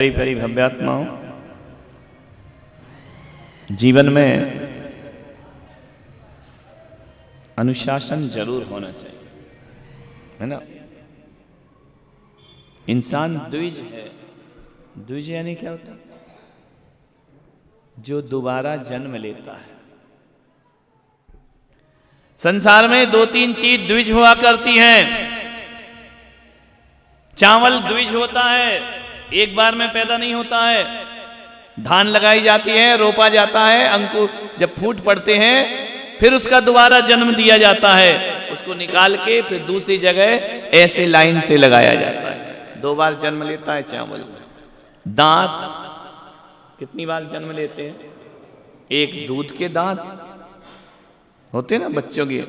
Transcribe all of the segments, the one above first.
प्यारी प्यारी भव्यात्माओं, जीवन में अनुशासन जरूर होना चाहिए, है ना। इंसान द्विज है। द्विज यानी क्या होता है? जो दोबारा जन्म लेता है। संसार में दो तीन चीज द्विज हुआ करती हैं। चावल द्विज होता है, एक बार में पैदा नहीं होता है। धान लगाई जाती है, रोपा जाता है, अंकुर जब फूट पड़ते हैं फिर उसका दोबारा जन्म दिया जाता है। उसको निकाल के फिर दूसरी जगह ऐसे लाइन से लगाया जाता है। दो बार जन्म लेता है चावल। दांत कितनी बार जन्म लेते हैं? एक दूध के दांत होते हैं ना, बच्चों के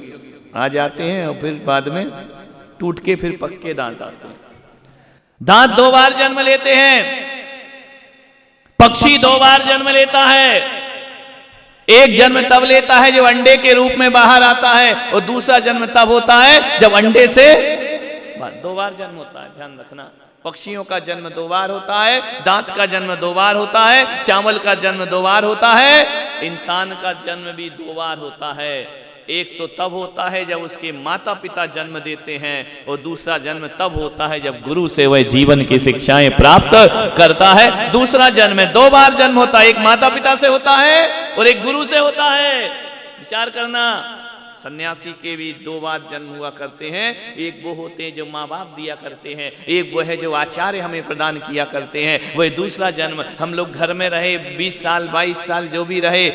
आ जाते हैं और फिर बाद में टूट के फिर पक्के दांत आते हैं। दांत दो बार जन्म लेते हैं। पक्षी दो बार जन्म लेता है। एक जन्म तब लेता है जब अंडे के रूप में बाहर आता है, और दूसरा जन्म तब होता है जब अंडे से दो बार जन्म होता है। ध्यान रखना, पक्षियों का जन्म दो बार होता है, दांत का जन्म दो बार होता है, चावल का जन्म दो बार होता है, इंसान का जन्म भी दो बार होता है। एक तो तब होता है जब उसके माता पिता जन्म देते हैं, और दूसरा जन्म तब होता है जब गुरु से वह जीवन की शिक्षाएं प्राप्त करता है। दूसरा जन्म में दो बार जन्म होता है, एक माता पिता से होता है और एक गुरु से होता है। विचार करना, सन्यासी के भी दो बार जन्म हुआ करते हैं। एक वो होते हैं जो माँ बाप दिया करते हैं, एक वो है जो आचार्य हमें प्रदान किया करते हैं। वह दूसरा जन्म, हम लोग घर में रहे 20 साल 22 साल जो भी रहे,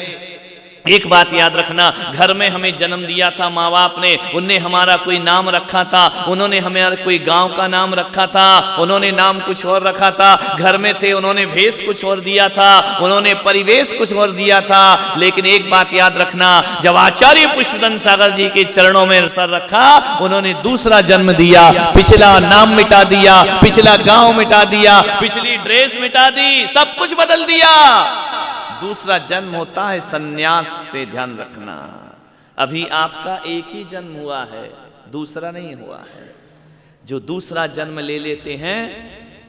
एक बात याद रखना, घर में हमें जन्म दिया था माँ बाप ने, उनने हमारा कोई नाम रखा था, उन्होंने हमारा कोई गांव का नाम रखा था, उन्होंने नाम कुछ और रखा था। घर में थे, उन्होंने भेष कुछ और दिया था, उन्होंने परिवेश कुछ और दिया था। लेकिन एक बात याद रखना, जब आचार्य पुष्पदंत सागर जी के चरणों में सर रखा, उन्होंने दूसरा जन्म दिया। पिछला नाम मिटा दिया, पिछला गांव मिटा दिया, पिछली ड्रेस मिटा दी, सब कुछ बदल दिया। दूसरा जन्म होता है सन्यास से। ध्यान रखना, अभी आपका एक ही जन्म हुआ है, दूसरा नहीं हुआ है। जो दूसरा जन्म ले लेते हैं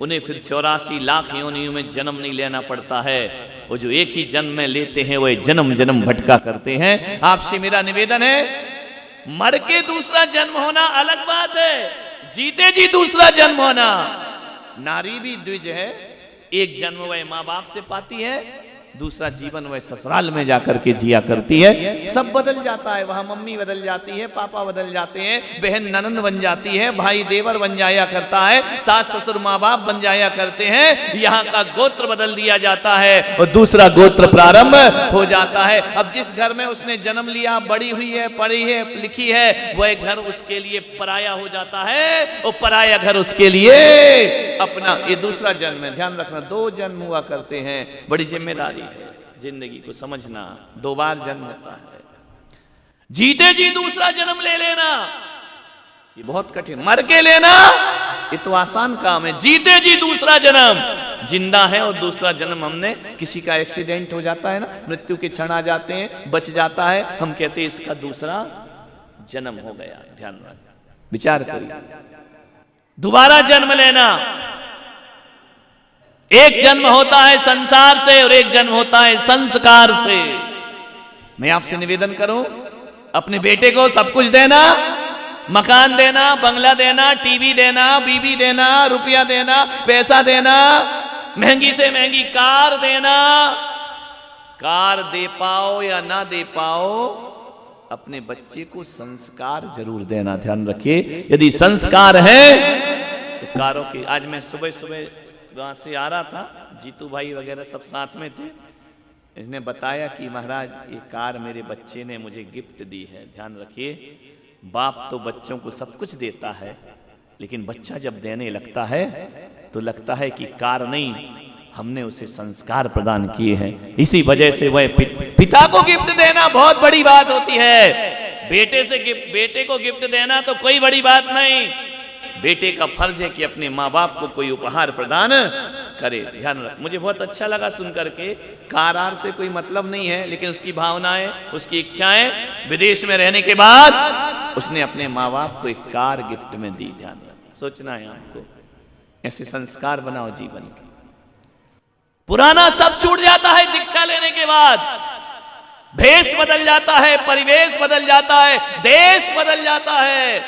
उन्हें फिर 84 लाख योनियों में जन्म नहीं लेना पड़ता है। वो जो एक ही जन्म में लेते हैं वह जन्म जन्म भटका करते हैं। आपसे मेरा निवेदन है, मर के दूसरा जन्म होना अलग बात है, जीते जी दूसरा जन्म होना। नारी भी द्विज है, एक जन्म वह माँ बाप से पाती है, दूसरा जीवन वह ससुराल में जाकर के जिया करती है। सब बदल जाता है, वहां मम्मी बदल जाती है, पापा बदल जाते हैं, बहन ननंद बन जाती है, भाई देवर बन जाया करता है, सास ससुर माँ बाप बन जाया करते हैं। यहाँ का गोत्र बदल दिया जाता है और दूसरा गोत्र प्रारंभ हो जाता है। अब जिस घर में उसने जन्म लिया, बड़ी हुई है, पढ़ी है, लिखी है, वह घर उसके लिए पराया हो जाता है, और पराया घर उसके लिए अपना। ये दूसरा जन्म है। ध्यान रखना, दो जन्म हुआ करते हैं, बड़ी जिम्मेदारी है जिंदगी को समझना। दो बार जन्म होता है, जीते जी दूसरा जन्म ले लेना ये बहुत कठिन। मर के लेना ये तो आसान काम है, जीते जी दूसरा जन्म। जिंदा है और दूसरा जन्म, हमने किसी का एक्सीडेंट हो जाता है ना, मृत्यु के क्षण आ जाते हैं, बच जाता है, हम कहते हैं इसका दूसरा जन्म हो गया। ध्यान रखना, विचार करिए, दोबारा जन्म लेना। एक जन्म होता है संसार से और एक जन्म होता है संस्कार से। मैं आपसे निवेदन करूं, अपने बेटे को सब कुछ देना, मकान देना, बंगला देना, टीवी देना, बीबी देना, रुपया देना, पैसा देना, महंगी से महंगी कार देना। कार दे पाओ या ना दे पाओ, अपने बच्चे को संस्कार जरूर देना। ध्यान रखिए, यदि संस्कार है तो कारों की। आज मैं सुबह सुबह वहां से आ रहा था, जीतू भाई वगैरह सब साथ में थे। इसने बताया कि महाराज ये कार मेरे बच्चे ने मुझे गिफ्ट दी है। ध्यान रखिए, बाप तो बच्चों को सब कुछ देता है, लेकिन बच्चा जब देने लगता है तो लगता है कि कार नहीं, हमने उसे संस्कार प्रदान किए हैं। इसी वजह से वह पिता को गिफ्ट देना बहुत बड़ी बात होती है। बेटे को गिफ्ट देना तो कोई बड़ी बात नहीं, बेटे का फर्ज है कि अपने माँ बाप को कोई उपहार प्रदान करे। ध्यान रख, मुझे बहुत अच्छा लगा सुन करके। कार आर से कोई मतलब नहीं है, लेकिन उसकी भावनाएं, उसकी इच्छाएं, विदेश में रहने के बाद उसने अपने माँ बाप को एक कार गिफ्ट में दी। ध्यान रख, सोचना है आपको, ऐसे संस्कार बनाओ जीवन के। पुराना सब छूट जाता है दीक्षा लेने के बाद। भेष बदल जाता है, परिवेश बदल जाता है, देश बदल जाता है।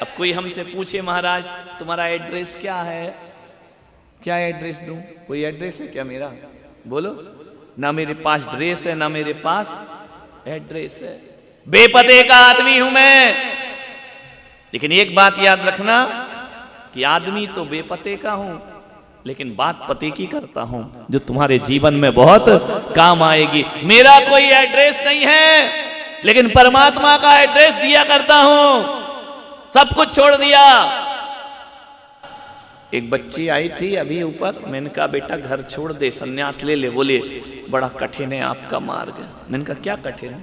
अब कोई हमसे पूछे महाराज तुम्हारा एड्रेस क्या है, क्या एड्रेस दूं? कोई एड्रेस है क्या मेरा? बोलो। ना मेरे पास ड्रेस है, ना मेरे पास एड्रेस है। बेपते का आदमी हूं मैं। लेकिन एक बात याद रखना कि आदमी तो बेपते का हूं, लेकिन बात पते की करता हूं जो तुम्हारे जीवन में बहुत काम आएगी। मेरा कोई एड्रेस नहीं है, लेकिन परमात्मा का एड्रेस दिया करता हूं। सब कुछ छोड़ दिया। एक बच्ची आई थी अभी ऊपर, मैंने कहा बेटा घर छोड़ दे, सन्यास ले ले। बोले बड़ा कठिन है आपका मार्ग। मैंने कहा क्या कठिन है?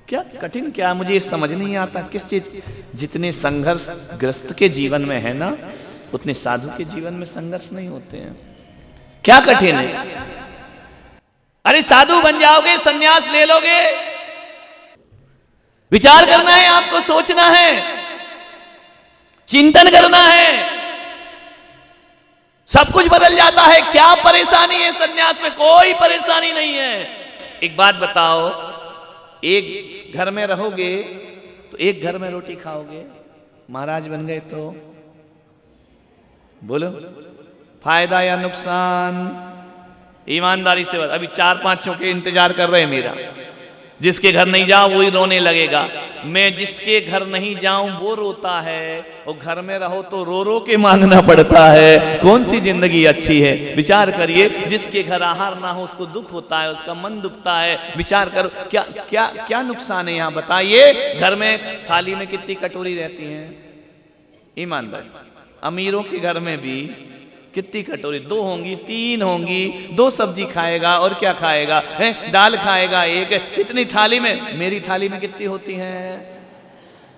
क्या कठिन क्या? मुझे समझ नहीं आता किस चीज। जितने संघर्ष ग्रस्त के जीवन में है ना, उतने साधु के जीवन में संघर्ष नहीं होते हैं। क्या कठिन है? अरे साधु बन जाओगे, सन्यास ले लोगे। विचार करना है आपको, सोचना है, चिंतन करना है, सब कुछ बदल जाता है। क्या परेशानी है सन्यास में? कोई परेशानी नहीं है। एक बात बताओ, एक घर में रहोगे तो एक घर में रोटी खाओगे, महाराज बन गए तो बोलो फायदा या नुकसान? ईमानदारी से अभी 4-5 के इंतजार कर रहे हैं मेरा। जिसके घर नहीं जाओ वही रोने लगेगा। मैं जिसके घर नहीं जाऊं वो रोता है, और घर में रहो तो रो रो के मांगना पड़ता है। कौन सी जिंदगी अच्छी है? विचार करिए। जिसके घर आहार ना हो उसको दुख होता है, उसका मन दुखता है। विचार करो क्या क्या क्या नुकसान है यहाँ बताइए। घर में थाली में कितनी कटोरी रहती हैं? ईमानदार अमीरों के घर में भी कितनी कटोरी? 2 होंगी, 3 होंगी। 2 सब्जी खाएगा और क्या खाएगा? दाल खाएगा एक। कितनी थाली में? मेरी थाली में कितनी होती हैं?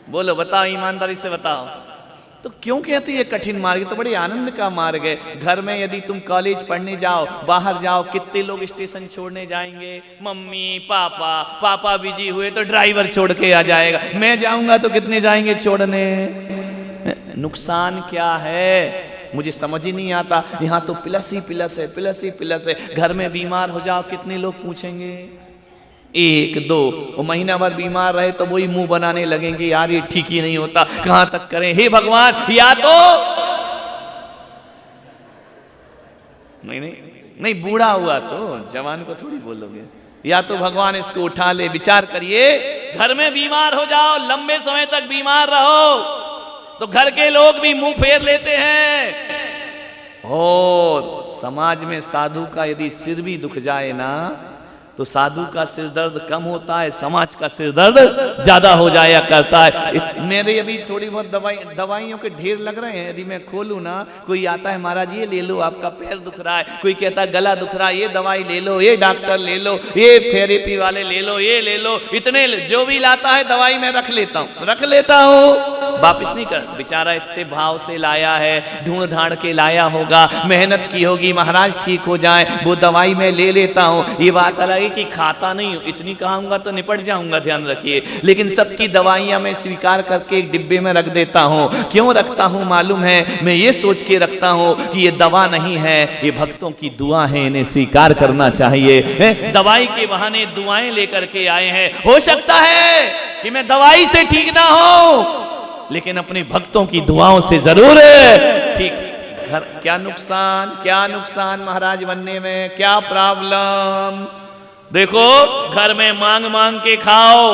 बोलो बताओ, ईमानदारी से बताओ। तो क्यों कहते ये कठिन मार्ग? तो बड़े आनंद का मार्ग है। घर में यदि तुम कॉलेज पढ़ने जाओ, बाहर जाओ, कितने लोग स्टेशन छोड़ने जाएंगे? मम्मी पापा, पापा बिजी हुए तो ड्राइवर छोड़ के आ जाएगा। मैं जाऊंगा तो कितने जाएंगे छोड़ने? नुकसान क्या है मुझे समझ ही नहीं आता। यहाँ तो प्लस ही प्लस है, प्लस ही प्लस है। घर में बीमार हो जाओ कितने लोग पूछेंगे? 1-2। वो महीना भर बीमार रहे तो वही मुंह बनाने लगेंगे, यार ये ठीक ही नहीं होता, कहां तक करें? हे भगवान, या तो नहीं बूढ़ा हुआ तो जवान को थोड़ी बोलोगे, या तो भगवान इसको उठा ले। विचार करिए, घर में बीमार हो जाओ, लंबे समय तक बीमार रहो तो घर के लोग भी मुंह फेर लेते हैं। और समाज में साधु का यदि सिर भी दुख जाए ना, तो साधु का सिर दर्द कम होता है, समाज का सिर दर्द ज्यादा हो जाया करता है। मेरे अभी थोड़ी बहुत दवाइयों के ढेर लग रहे हैं। यदि मैं खोलूं ना, कोई आता है महाराज ये ले लो, आपका पैर दुख रहा है, कोई कहता है गला दुख रहा है, ये दवाई ले लो, ये डॉक्टर ले लो, ये थेरेपी वाले ले लो, ये ले लो, इतने जो भी लाता है दवाई मैं रख लेता हूँ, वापिस नहीं कर। बेचारा इतने भाव से लाया है, ढूंढ ढांड के लाया होगा, मेहनत की होगी, महाराज ठीक हो जाए, वो दवाई मैं ले लेता हूँ। ये बात अलग कि खाता नहीं हूं, इतनी कहूंगा तो निपट जाऊंगा, ध्यान रखिए। लेकिन सबकी दवाइयां मैं स्वीकार करके एक डिब्बे में रख देता हूं। क्यों रखता हूं मालूम है? मैं ये सोच के रखता हूं कि ये दवा नहीं है, ये भक्तों की दुआ है, इन्हें स्वीकार करना चाहिए। दवाई के बहाने दुआएं लेकर के आए हैं। हो सकता है कि मैं दवाई से ठीक ना हो, लेकिन अपने भक्तों की दुआओं से जरूर ठीक। क्या नुकसान महाराज बनने में? क्या प्रॉब्लम? देखो, घर में मांग मांग के खाओ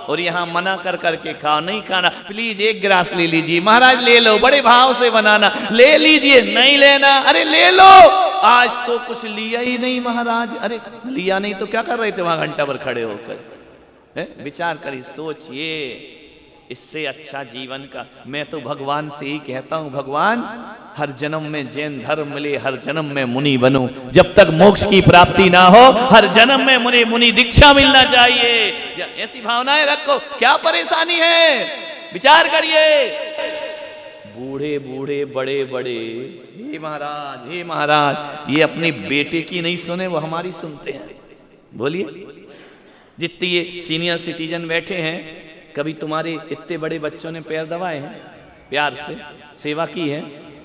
और यहां मना कर करके खाओ। नहीं खाना, प्लीज 1 गिलास ले लीजिए, महाराज ले लो, बड़े भाव से बनाना, ले लीजिए, नहीं लेना, अरे ले लो, आज तो कुछ लिया ही नहीं महाराज। अरे लिया नहीं तो क्या कर रहे थे वहां घंटा भर खड़े होकर? विचार करिए, सोचिए। इससे अच्छा जीवन का मैं तो भगवान से ही कहता हूं, भगवान हर जन्म में जैन धर्म मिले, हर जन्म में मुनि बनूं। जब तक मोक्ष की प्राप्ति ना हो, हर जन्म में मुनि दीक्षा मिलना चाहिए। ऐसी भावनाएं रखो। क्या परेशानी है? विचार करिए। बूढ़े बूढ़े बड़े बड़े, हे महाराज, ये अपने बेटे की नहीं सुने, वो हमारी सुनते हैं। बोलिए, जितने ये सीनियर सिटीजन बैठे हैं, कभी तुम्हारे इतने बड़े बच्चों ने पैर दबाए हैं? प्यार से सेवा की है?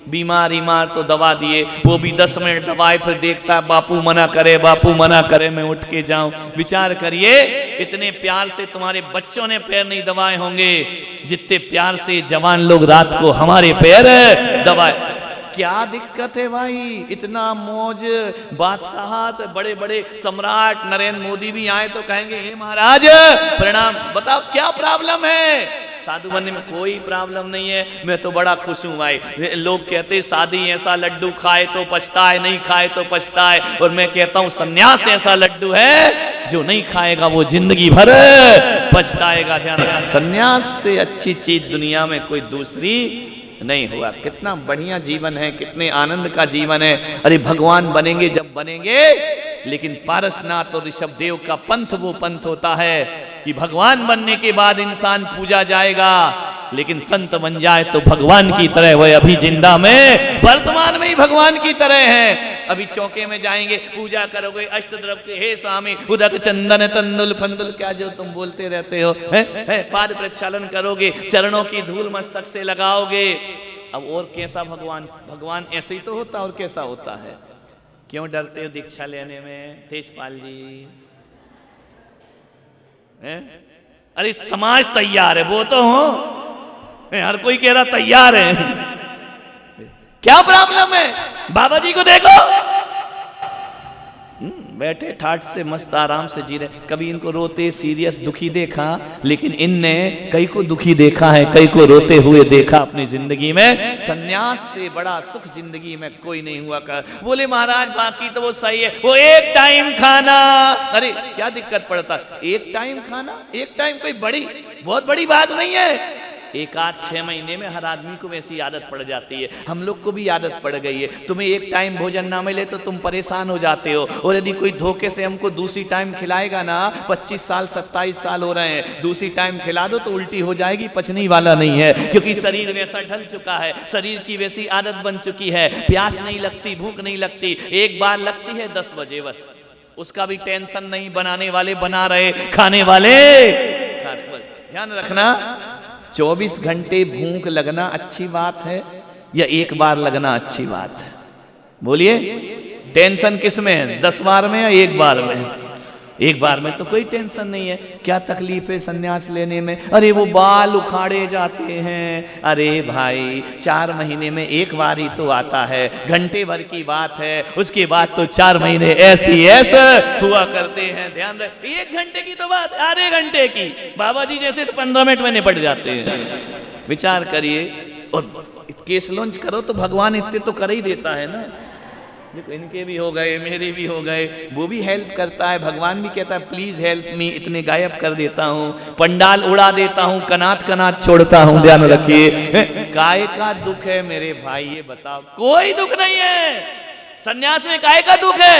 बीमार तो दवा दिए, वो भी 10 मिनट दवाई, फिर देखता बापू मना करे, बापू मना करे, मैं उठ के जाऊं। विचार करिए, इतने प्यार से तुम्हारे बच्चों ने पैर नहीं दबाए होंगे जितने प्यार से जवान लोग रात को हमारे पैर दबाए। क्या दिक्कत है भाई, इतना मौज, बादशाह, बड़े बड़े सम्राट नरेंद्र मोदी भी आए तो कहेंगे हे महाराज प्रणाम। बताओ क्या प्रॉब्लम है? साधु बनने में कोई प्रॉब्लम नहीं है, मैं तो बड़ा खुश हूं भाई। लोग कहते शादी ऐसा लड्डू खाए तो पछताए, नहीं खाए तो पछताए, और मैं कहता हूं सन्यास ऐसा लड्डू है जो नहीं खाएगा वो जिंदगी भर पछताएगा। ध्यान, सन्यास से अच्छी चीज दुनिया में कोई दूसरी नहीं हुआ। कितना बढ़िया जीवन है, कितने आनंद का जीवन है। अरे भगवान बनेंगे जब बनेंगे, लेकिन पारसनाथ और ऋषभदेव का पंथ वो पंथ होता है कि भगवान बनने के बाद इंसान पूजा जाएगा, लेकिन संत बन जाए तो भगवान की तरह वह अभी जिंदा में वर्तमान में ही भगवान की तरह है। अभी चौके में जाएंगे, पूजा करोगे अष्टद्रव्य के, हे स्वामी उदक चंदन तंदुल फंदुल, क्या जो तुम बोलते रहते हो, पाद प्रक्षालन करोगे, चरणों की धूल मस्तक से लगाओगे। अब और कैसा भगवान, भगवान ऐसे ही तो होता और कैसा होता है? क्यों डरते हो दीक्षा लेने में तेजपाल जी? अरे समाज तैयार है, वो तो हो, हर कोई कह रहा तैयार है, क्या प्रॉब्लम है? बाबा जी को देखो, बैठे ठाठ से मस्त आराम से जी रहे। कभी इनको रोते सीरियस दुखी देखा? लेकिन इनने कई को दुखी देखा है, कई को रोते हुए देखा अपनी जिंदगी में। सन्यास से बड़ा सुख जिंदगी में कोई नहीं हुआ कर। बोले महाराज बाकी तो वो सही है, वो एक टाइम खाना, अरे क्या दिक्कत पड़ता? एक टाइम खाना, एक टाइम कोई बड़ी बहुत बड़ी बात नहीं है। एक आध 6 महीने में हर आदमी को वैसी आदत पड़ जाती है, हम लोग को भी आदत पड़ गई है। तुम्हें एक टाइम भोजन ना मिले तो तुम परेशान हो जाते हो, और यदि कोई धोखे से हमको दूसरी टाइम खिलाएगा ना, 25 साल 27 साल हो रहे हैं, दूसरी टाइम खिला दो तो उल्टी हो जाएगी, पचने वाला नहीं है, क्योंकि शरीर वैसा ढल चुका है, शरीर की वैसी आदत बन चुकी है। प्यास नहीं लगती, भूख नहीं लगती, एक बार लगती है 10 बजे बस, उसका भी टेंशन नहीं, बनाने वाले बना रहे, खाने वाले ध्यान रखना। 24 घंटे भूख लगना अच्छी बात है या एक बार लगना अच्छी बात है? बोलिए, टेंशन किस में है, 10 बार में या एक बार में? एक बार में तो कोई टेंशन नहीं है। क्या तकलीफ है सन्यास लेने में? अरे वो बाल उखाड़े जाते हैं। अरे भाई 4 महीने में एक बार ही तो आता है, घंटे भर की बात है, उसके बाद तो 4 महीने ऐसी ऐसे हुआ करते हैं। ध्यान रख, 1 घंटे की तो बात, आधे घंटे की, बाबा जी जैसे तो 15 मिनट में निपट जाते हैं। विचार करिए, और केस लॉन्च करो तो भगवान इतने तो कर ही देता है ना। देखो इनके भी हो गए, मेरे भी हो गए, वो भी हेल्प करता है। भगवान भी कहता है प्लीज हेल्प मी, इतने गायब कर देता हूँ, पंडाल उड़ा देता हूँ, कनात कनात छोड़ता हूँ। ध्यान रखिए, काय का दुख है मेरे भाई, ये बताओ? कोई दुख नहीं है सन्यास में, काय का दुख है?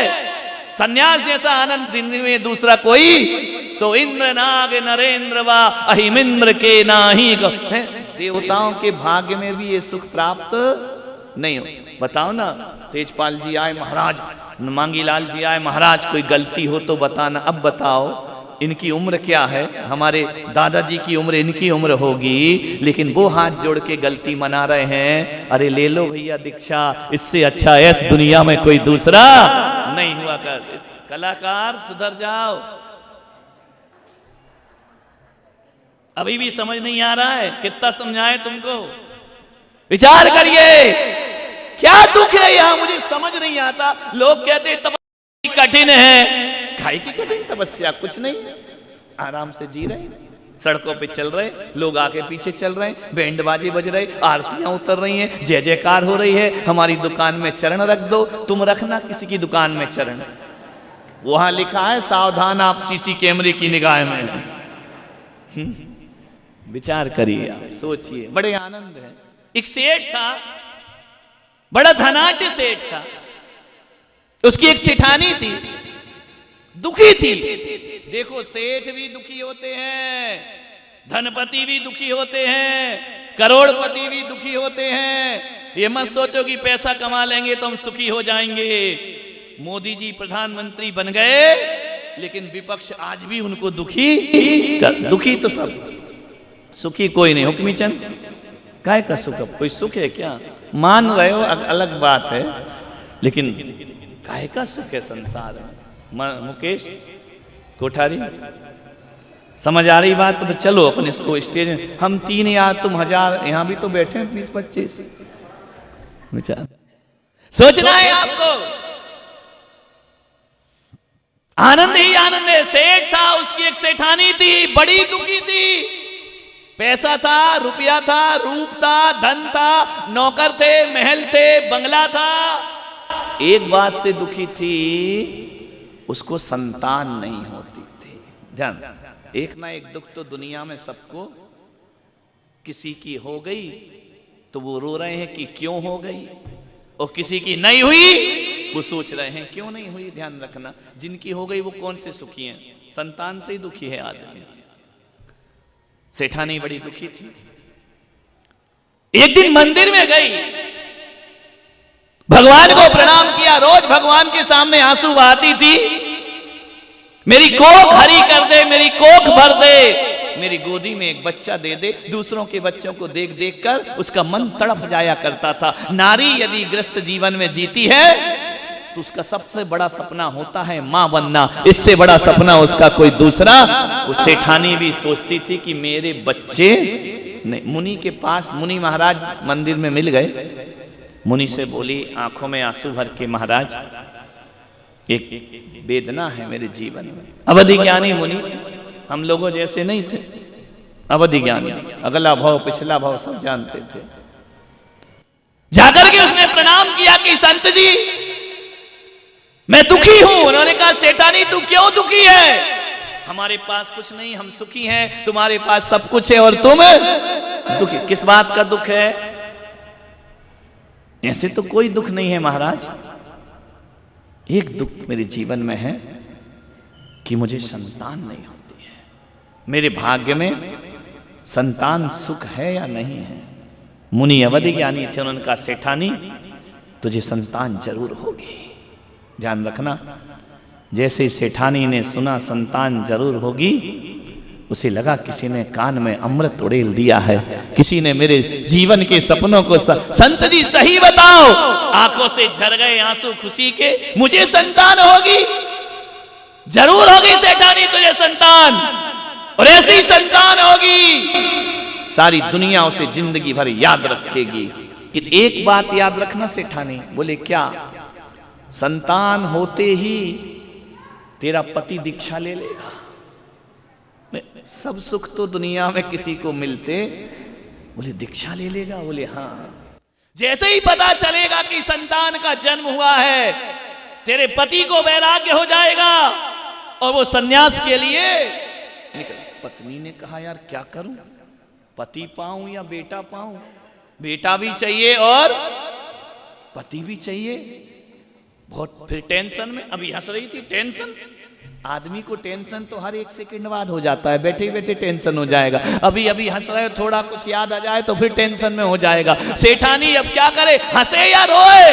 सन्यास जैसा आनंद जिंदगी में दूसरा कोई, सो इंद्र नाग नरेंद्र वा अहिमिंद्र के नाही। देवताओं के भाग्य में भी ये सुख प्राप्त नहीं हो। बताओ ना, तेजपाल जी आए महाराज, मांगीलाल जी आए महाराज, कोई गलती हो तो बताना। अब बताओ इनकी उम्र क्या है? हमारे दादाजी की उम्र इनकी उम्र होगी, लेकिन वो हाथ जोड़ के गलती मना रहे हैं। अरे ले लो भैया दीक्षा, इससे अच्छा इस दुनिया में कोई दूसरा नहीं हुआ कर। कलाकार सुधर जाओ। अभी भी समझ नहीं आ रहा है? कितना समझाए तुमको? विचार करिए, क्या दुख है यहाँ, मुझे समझ नहीं आता। लोग कहते हैं तपस्या कठिन है, खाई की कठिन तपस्या कुछ नहीं, आराम से जी रहे, सड़कों पे चल रहे, लोग आगे पीछे चल रहे, बैंड बाजे बज रहे, आरतियां उतर रही हैं, जय जयकार हो रही है। हमारी दुकान में चरण रख दो, तुम रखना किसी की दुकान में चरण, वहां लिखा है सावधान आप सीसी कैमरे की निगाह में। विचार करिए, सोचिए, बड़े आनंद है। एक सेठ था, बड़ा धनाढ्य सेठ था, उसकी एक सेठानी थी, दुखी थी। देखो सेठ भी दुखी होते हैं, धनपति भी दुखी होते हैं, करोड़पति भी दुखी होते हैं। ये मत सोचो कि पैसा कमा लेंगे तो हम सुखी हो जाएंगे। मोदी जी प्रधानमंत्री बन गए, लेकिन विपक्ष आज भी उनको दुखी तो सब, सुखी कोई नहीं। हुक्मी चंद काय का सुख? अब कोई सुख है क्या? मान रहे हो अलग बात है, लेकिन काय का सुख है संसार में? मुकेश कोठारी, समझ आ रही बात? तो चलो अपन इसको स्टेज में, हम 3 या तुम 1000, यहां भी तो बैठे हैं 20-25 विचार। सोचना है आपको, आनंद ही आनंद है। सेठ था, उसकी एक सेठानी थी, बड़ी दुखी थी। पैसा था, रुपया था, रूप था, धन था, नौकर थे, महल थे, बंगला था। एक बात से दुखी थी, उसको संतान नहीं होती थी। ध्यान, एक ना एक दुख तो दुनिया में सबको, किसी की हो गई तो वो रो रहे हैं कि क्यों हो गई, और किसी की नहीं हुई वो सोच रहे हैं क्यों नहीं हुई। ध्यान रखना, जिनकी हो गई वो कौन से सुखी हैं? संतान से ही दुखी है आदमी। सेठानी बड़ी दुखी थी। एक दिन मंदिर में गई, भगवान को प्रणाम किया। रोज भगवान के सामने आंसू बहाती थी, मेरी कोख हरी कर दे, मेरी कोख भर दे, मेरी गोदी में एक बच्चा दे दे। दूसरों के बच्चों को देख देख कर उसका मन तड़प जाया करता था। नारी यदि ग्रस्त जीवन में जीती है तो उसका सबसे बड़ा सपना होता है मां बनना। इससे बड़ा सपना उसका कोई दूसरा। वो सेठानी भी सोचती थी कि मेरे बच्चे नहीं। मुनि के पास, मुनि महाराज मंदिर में मिल गए। मुनि से बोली, आंखों में आंसू भर के, महाराज एक वेदना है मेरे जीवन में। अवधि ज्ञानी मुनि थे, हम लोगों जैसे नहीं थे, अवधि ज्ञानी, अगला भाव पिछला भाव सब जानते थे। जाकर के उसने प्रणाम किया कि संत जी मैं दुखी हूं। उन्होंने कहा, सेठानी तू क्यों दुखी है? हमारे पास कुछ नहीं, हम सुखी हैं, तुम्हारे पास सब कुछ है और तुम दुखी। किस बात का दुख है? ऐसे तो कोई दुख नहीं है महाराज, एक दुख मेरे जीवन में है कि मुझे संतान नहीं होती है। मेरे भाग्य में संतान सुख है या नहीं है? मुनि अवधि ज्ञानी थे, उन्होंने कहा, सेठानी तुझे संतान जरूर होगी। ध्यान रखना, जैसे ही सेठानी ने सुना संतान जरूर होगी, उसे लगा किसी ने कान में अमृत उड़ेल दिया है, किसी ने मेरे जीवन के सपनों को संत जी सही बताओ। आंखों से झर गए आंसू खुशी के, मुझे संतान होगी, जरूर होगी सेठानी तुझे संतान, और ऐसी संतान होगी सारी दुनिया उसे जिंदगी भर याद रखेगी। कि एक बात याद रखना सेठानी, बोले क्या? संतान होते ही तेरा पति दीक्षा ले लेगा। सब सुख तो दुनिया में किसी को मिलते, बोले दीक्षा ले लेगा? बोले हाँ। जैसे ही पता चलेगा कि संतान का जन्म हुआ है, तेरे पति को वैराग्य हो जाएगा और वो सन्यास के लिए निकल। पत्नी ने कहा, यार क्या करूं, पति पाऊं या बेटा पाऊं? बेटा भी चाहिए और पति भी चाहिए। बहुत फिर टेंशन में, अभी हंस रही थी, टेंशन, आदमी को टेंशन तो हर 1 सेकंड बाद हो जाता है, बैठे बैठे टेंशन हो जाएगा। अभी अभी हंस रहे हो, थोड़ा कुछ याद आ जाए तो फिर टेंशन में हो जाएगा। सेठानी अब क्या करे, हंसे या रोए?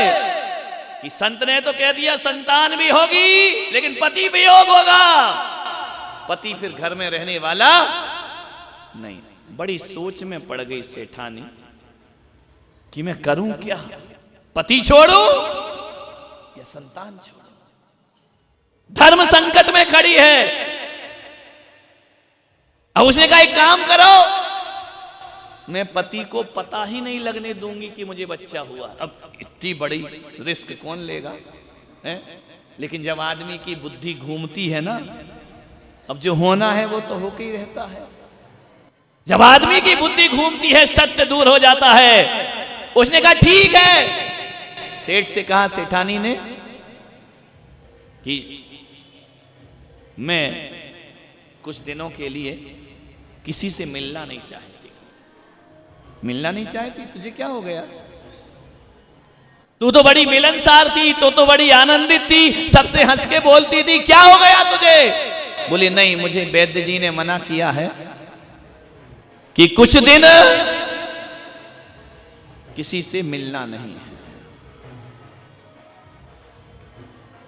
कि संत ने तो कह दिया संतान भी होगी लेकिन पति वियोग होगा, पति फिर घर में रहने वाला नहीं। बड़ी सोच में पड़ गई सेठानी कि मैं करूं क्या, पति छोड़ूं या संतान छोड़ूं? धर्म संकट में खड़ी है। अब उसने कहा, एक काम करो, मैं पति को पता ही नहीं लगने दूंगी कि मुझे बच्चा हुआ। अब इतनी बड़ी रिस्क कौन लेगा है? लेकिन जब आदमी की बुद्धि घूमती है ना, अब जो होना है वो तो होके ही रहता है। जब आदमी की बुद्धि घूमती है, सत्य दूर हो जाता है। उसने कहा ठीक है। सेठ से कहा सेठानी ने कि मैं कुछ दिनों के लिए किसी से मिलना नहीं चाहती। मिलना नहीं चाहती? तुझे क्या हो गया? तू तो बड़ी मिलनसार थी, तो बड़ी आनंदित थी, सबसे हंस के बोलती थी, क्या हो गया तुझे? बोले नहीं, मुझे वैद्य जी ने मना किया है कि कुछ दिन किसी से मिलना नहीं है।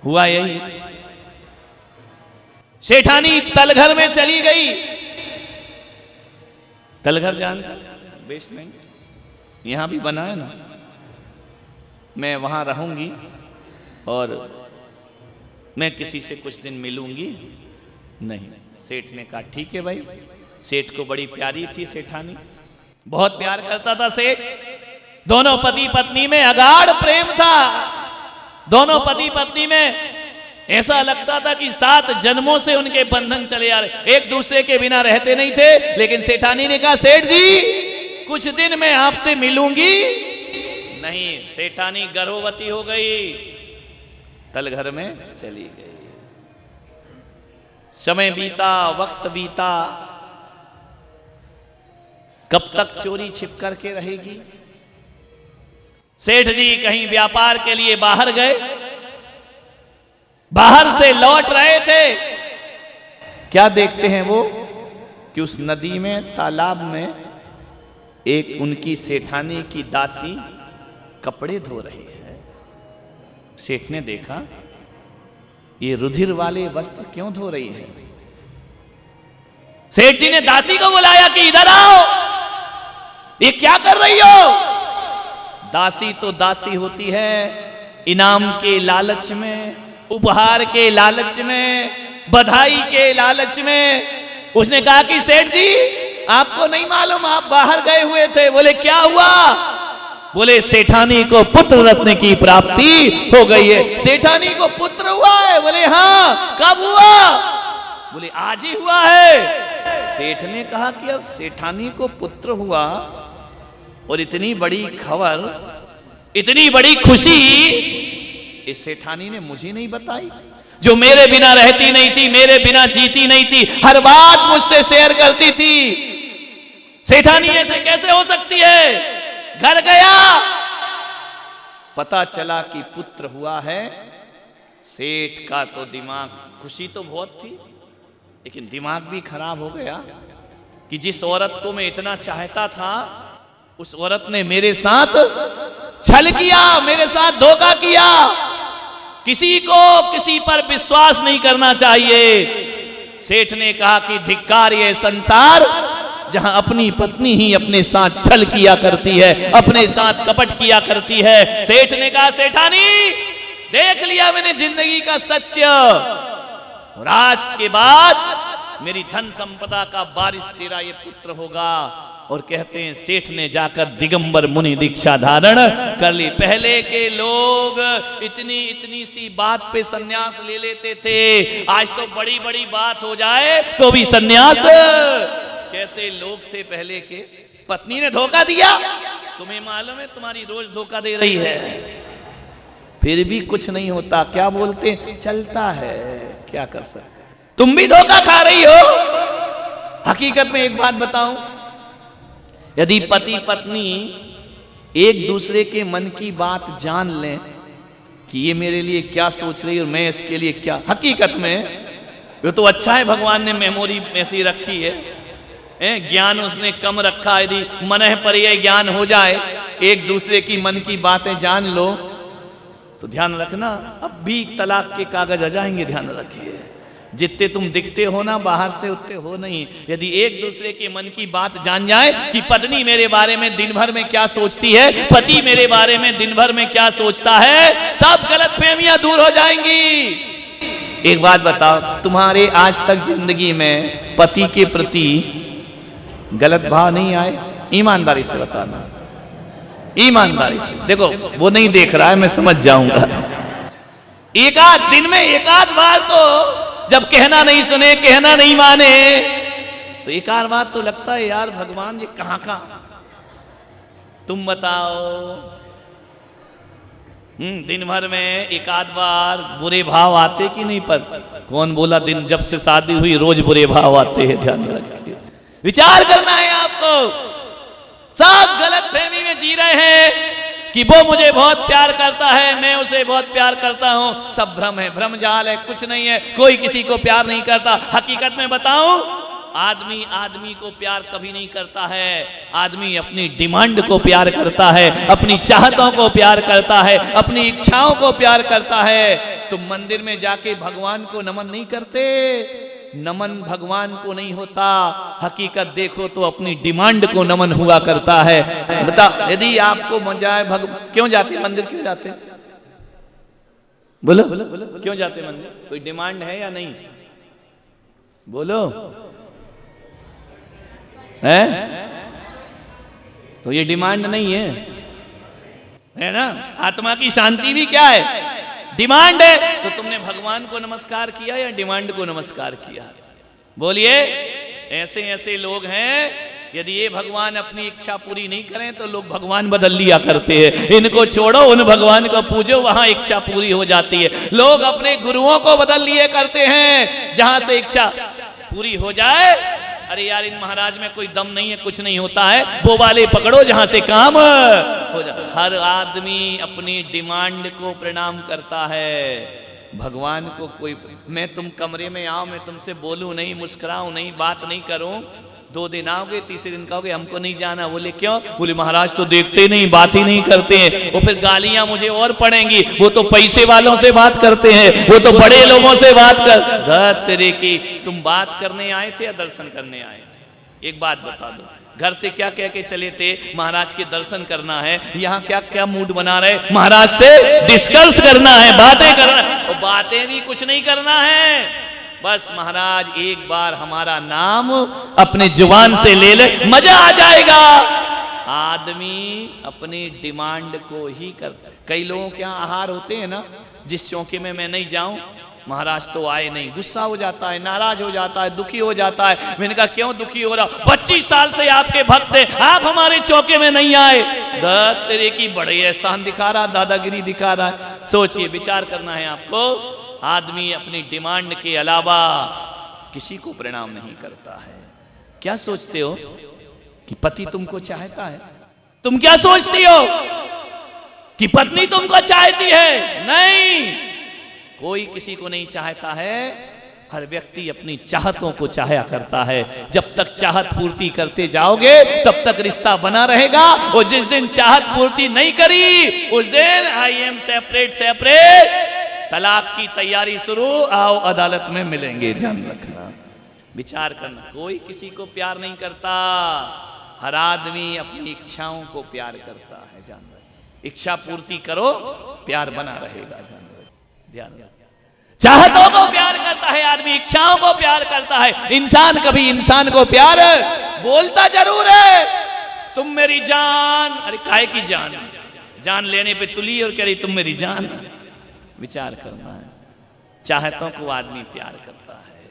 हुआ यही, सेठानी तलघर में चली गई। तलघर जानता? बेसमेंट। यहां भी बना है ना, मैं वहां रहूंगी और मैं किसी से कुछ दिन मिलूंगी नहीं। सेठ ने कहा ठीक है भाई। सेठ को बड़ी प्यारी थी सेठानी, बहुत प्यार करता था सेठ। दोनों पति पत्नी में अगाढ़ प्रेम था। दोनों पति पत्नी में ऐसा लगता था कि 7 जन्मों से उनके बंधन चले आ रहे, एक दूसरे के बिना रहते नहीं थे। लेकिन सेठानी ने कहा सेठ जी कुछ दिन मैं आपसे मिलूंगी नहीं। सेठानी गर्भवती हो गई, तलघर में चली गई। समय बीता, वक्त बीता, कब तक चोरी छिप करके रहेगी। सेठ जी कहीं व्यापार के लिए बाहर गए, बाहर से लौट रहे थे। क्या देखते हैं वो कि उस नदी में, तालाब में एक उनकी सेठानी की दासी कपड़े धो रही है। सेठ ने देखा ये रुधिर वाले वस्त्र क्यों धो रही है। सेठ जी ने दासी को बुलाया कि इधर आओ, ये क्या कर रही हो। दासी तो दासी होती है, इनाम के लालच में, उपहार के लालच में, बधाई के लालच में। उसने कहा कि सेठ जी आपको नहीं मालूम, आप बाहर गए हुए थे। बोले क्या हुआ। बोले सेठानी को पुत्र रत्न की प्राप्ति हो गई है। सेठानी को पुत्र हुआ है। बोले हाँ, कब हुआ। बोले आज ही हुआ है। सेठ ने कहा कि अब सेठानी को पुत्र हुआ और इतनी बड़ी खबर, इतनी बड़ी खुशी इस सेठानी ने मुझे नहीं बताई, जो मेरे बिना रहती नहीं थी, मेरे बिना जीती नहीं थी, हर बात मुझसे शेयर करती थी। सेठानी ऐसे कैसे हो सकती है। घर गया, पता चला कि पुत्र हुआ है। सेठ का तो दिमाग, खुशी तो बहुत थी लेकिन दिमाग भी खराब हो गया कि जिस औरत को मैं इतना चाहता था उस औरत ने मेरे साथ छल किया, मेरे साथ धोखा किया। किसी को किसी पर विश्वास नहीं करना चाहिए। सेठ ने कहा कि धिक्कार ये संसार जहां अपनी पत्नी ही अपने साथ छल किया करती है, अपने साथ कपट किया करती है। सेठ ने कहा सेठानी देख लिया मैंने जिंदगी का सत्य, और आज के बाद मेरी धन संपदा का बारिश तेरा ये पुत्र होगा। और कहते हैं सेठ ने जाकर दिगंबर मुनि दीक्षा धारण कर ली। पहले के लोग इतनी इतनी सी बात पे सन्यास ले लेते थे, आज तो बड़ी बड़ी बात हो जाए तो भी सन्यास। कैसे लोग थे पहले के। पत्नी ने धोखा दिया, तुम्हें मालूम है तुम्हारी रोज धोखा दे रही है, फिर भी कुछ नहीं होता। क्या बोलते, चलता है, क्या कर सकते। तुम भी धोखा खा रही हो। हकीकत में एक बात बताऊं, यदि पति पत्नी एक दूसरे के मन की बात जान लें कि ये मेरे लिए क्या सोच रही है और मैं इसके लिए क्या, हकीकत में ये तो अच्छा है भगवान ने मेमोरी ऐसी रखी है। ज्ञान उसने कम रखा। यदि मनः पर यह ज्ञान हो जाए, एक दूसरे की मन की बातें जान लो, तो ध्यान रखना अब भी तलाक के कागज आ जाएंगे। ध्यान रखिए, जितने तुम दिखते हो ना बाहर से उतने हो नहीं। यदि एक दूसरे के मन की बात जान जाए कि पत्नी मेरे बारे में दिन भर में क्या सोचती है, पति मेरे बारे में दिन भर में क्या सोचता है, सब गलतफहमियां दूर हो जाएंगी। एक बात बताओ, तुम्हारे आज तक जिंदगी में पति के प्रति गलत भाव नहीं आए? ईमानदारी से बताना, ईमानदारी से। देखो वो नहीं देख रहा है, मैं समझ जाऊंगा। एक आध दिन में एक आध बार तो जब कहना नहीं सुने, कहना नहीं माने, तो एक आध बार तो लगता है यार भगवान जी कहां कहां। तुम बताओ, दिन भर में एक आध बार बुरे भाव आते कि नहीं? पर कौन बोला दिन जब से शादी हुई रोज बुरे भाव आते हैं? ध्यान रखिए, विचार करना है आपको। सब गलतफहमी में जी रहे हैं कि वो मुझे बहुत प्यार करता है, मैं उसे बहुत प्यार करता हूं। सब भ्रम है, भ्रम जाल है, कुछ नहीं है। कोई किसी को प्यार नहीं करता। हकीकत में बताऊं, आदमी आदमी को प्यार कभी नहीं करता है। आदमी अपनी डिमांड को प्यार करता है, अपनी चाहतों को प्यार करता है, अपनी इच्छाओं को प्यार करता है। तुम मंदिर में जाके भगवान को नमन नहीं करते, नमन भगवान को नहीं होता, हकीकत देखो तो अपनी डिमांड को नमन हुआ करता है। बता, यदि आपको मजा है क्यों जाते मंदिर, क्यों जाते? बोलो क्यों जाते मंदिर? कोई डिमांड है या नहीं? बोलो है? तो ये डिमांड नहीं है ना? आत्मा की शांति भी क्या है? डिमांड है। तो तुमने भगवान को नमस्कार किया या डिमांड को नमस्कार किया? बोलिए। ऐसे ऐसे लोग हैं, यदि ये भगवान अपनी इच्छा पूरी नहीं करें तो लोग भगवान बदल लिया करते हैं। इनको छोड़ो, उन भगवान को पूजो, वहां इच्छा पूरी हो जाती है। लोग अपने गुरुओं को बदल लिए करते हैं, जहां से इच्छा पूरी हो जाए। अरे यार, इन महाराज में कोई दम नहीं है, कुछ नहीं होता है, वो वाले पकड़ो जहां से काम हो जाए। हर आदमी अपनी डिमांड को प्रणाम करता है, भगवान को कोई। मैं तुम कमरे में आओ, मैं तुमसे बोलूं नहीं, मुस्कुराऊं नहीं, बात नहीं करूं, 2 दिन आओगे, तीसरे दिन कहोगे हमको नहीं जाना। बोले क्यों? बोले महाराज तो देखते नहीं, बात ही नहीं करते हैं। वो फिर गालियां मुझे और पड़ेंगी, वो तो पैसे वालों से बात करते हैं, वो तो बड़े लोगों से बात कर। तेरे की, तुम बात करने आए थे या दर्शन करने आए थे? एक बात बता दो, घर से क्या कह के चले थे? महाराज के दर्शन करना है। यहाँ क्या क्या मूड बना रहे? महाराज से डिस्कस करना है, बातें करना है। और बातें भी कुछ नहीं करना है, बस महाराज एक बार हमारा नाम अपने जुबान से ले ले, मजा आ जाएगा। आदमी अपनी डिमांड को ही करता। कई लोगों के यहाँ आहार होते हैं ना, जिस चौके में मैं नहीं जाऊं, महाराज तो आए नहीं, गुस्सा हो जाता है, नाराज हो जाता है, दुखी हो जाता है। मैंने कहा क्यों दुखी हो रहा? 25 साल से आपके भक्त हैं, आप हमारे चौके में नहीं आए। तेरे की बड़े एहसान दिखा रहा, दादागिरी दिखा रहा है। सोचिए, विचार करना है आपको। आदमी अपनी डिमांड के अलावा किसी को प्रणाम नहीं करता है। क्या सोचते हो कि पति तुमको चाहता है? तुम क्या सोचती हो कि पत्नी तुमको चाहती है? नहीं, कोई किसी को नहीं चाहता है। हर व्यक्ति अपनी चाहतों को चाहा करता है। जब तक चाहत पूर्ति करते जाओगे तब तक रिश्ता बना रहेगा, और जिस दिन चाहत पूर्ति नहीं करी उस दिन आई एम सेपरेट, तलाक की तैयारी शुरू, आओ अदालत में मिलेंगे। ध्यान रखना, विचार करना। कोई किसी को प्यार नहीं करता, हर आदमी अपनी इच्छाओं को प्यार करता है। ध्यान रखना, इच्छा पूर्ति करो, प्यार बना रहेगा। ध्यान रखना, चाहतों को प्यार करता है आदमी, इच्छाओं को प्यार करता है। इंसान कभी इंसान को प्यार बोलता जरूर है, तुम मेरी जान। अरे काहे की जान? जान लेने पे तुली और कह रही तुम मेरी जान। विचार करना है, चाहतों को आदमी प्यार करता है।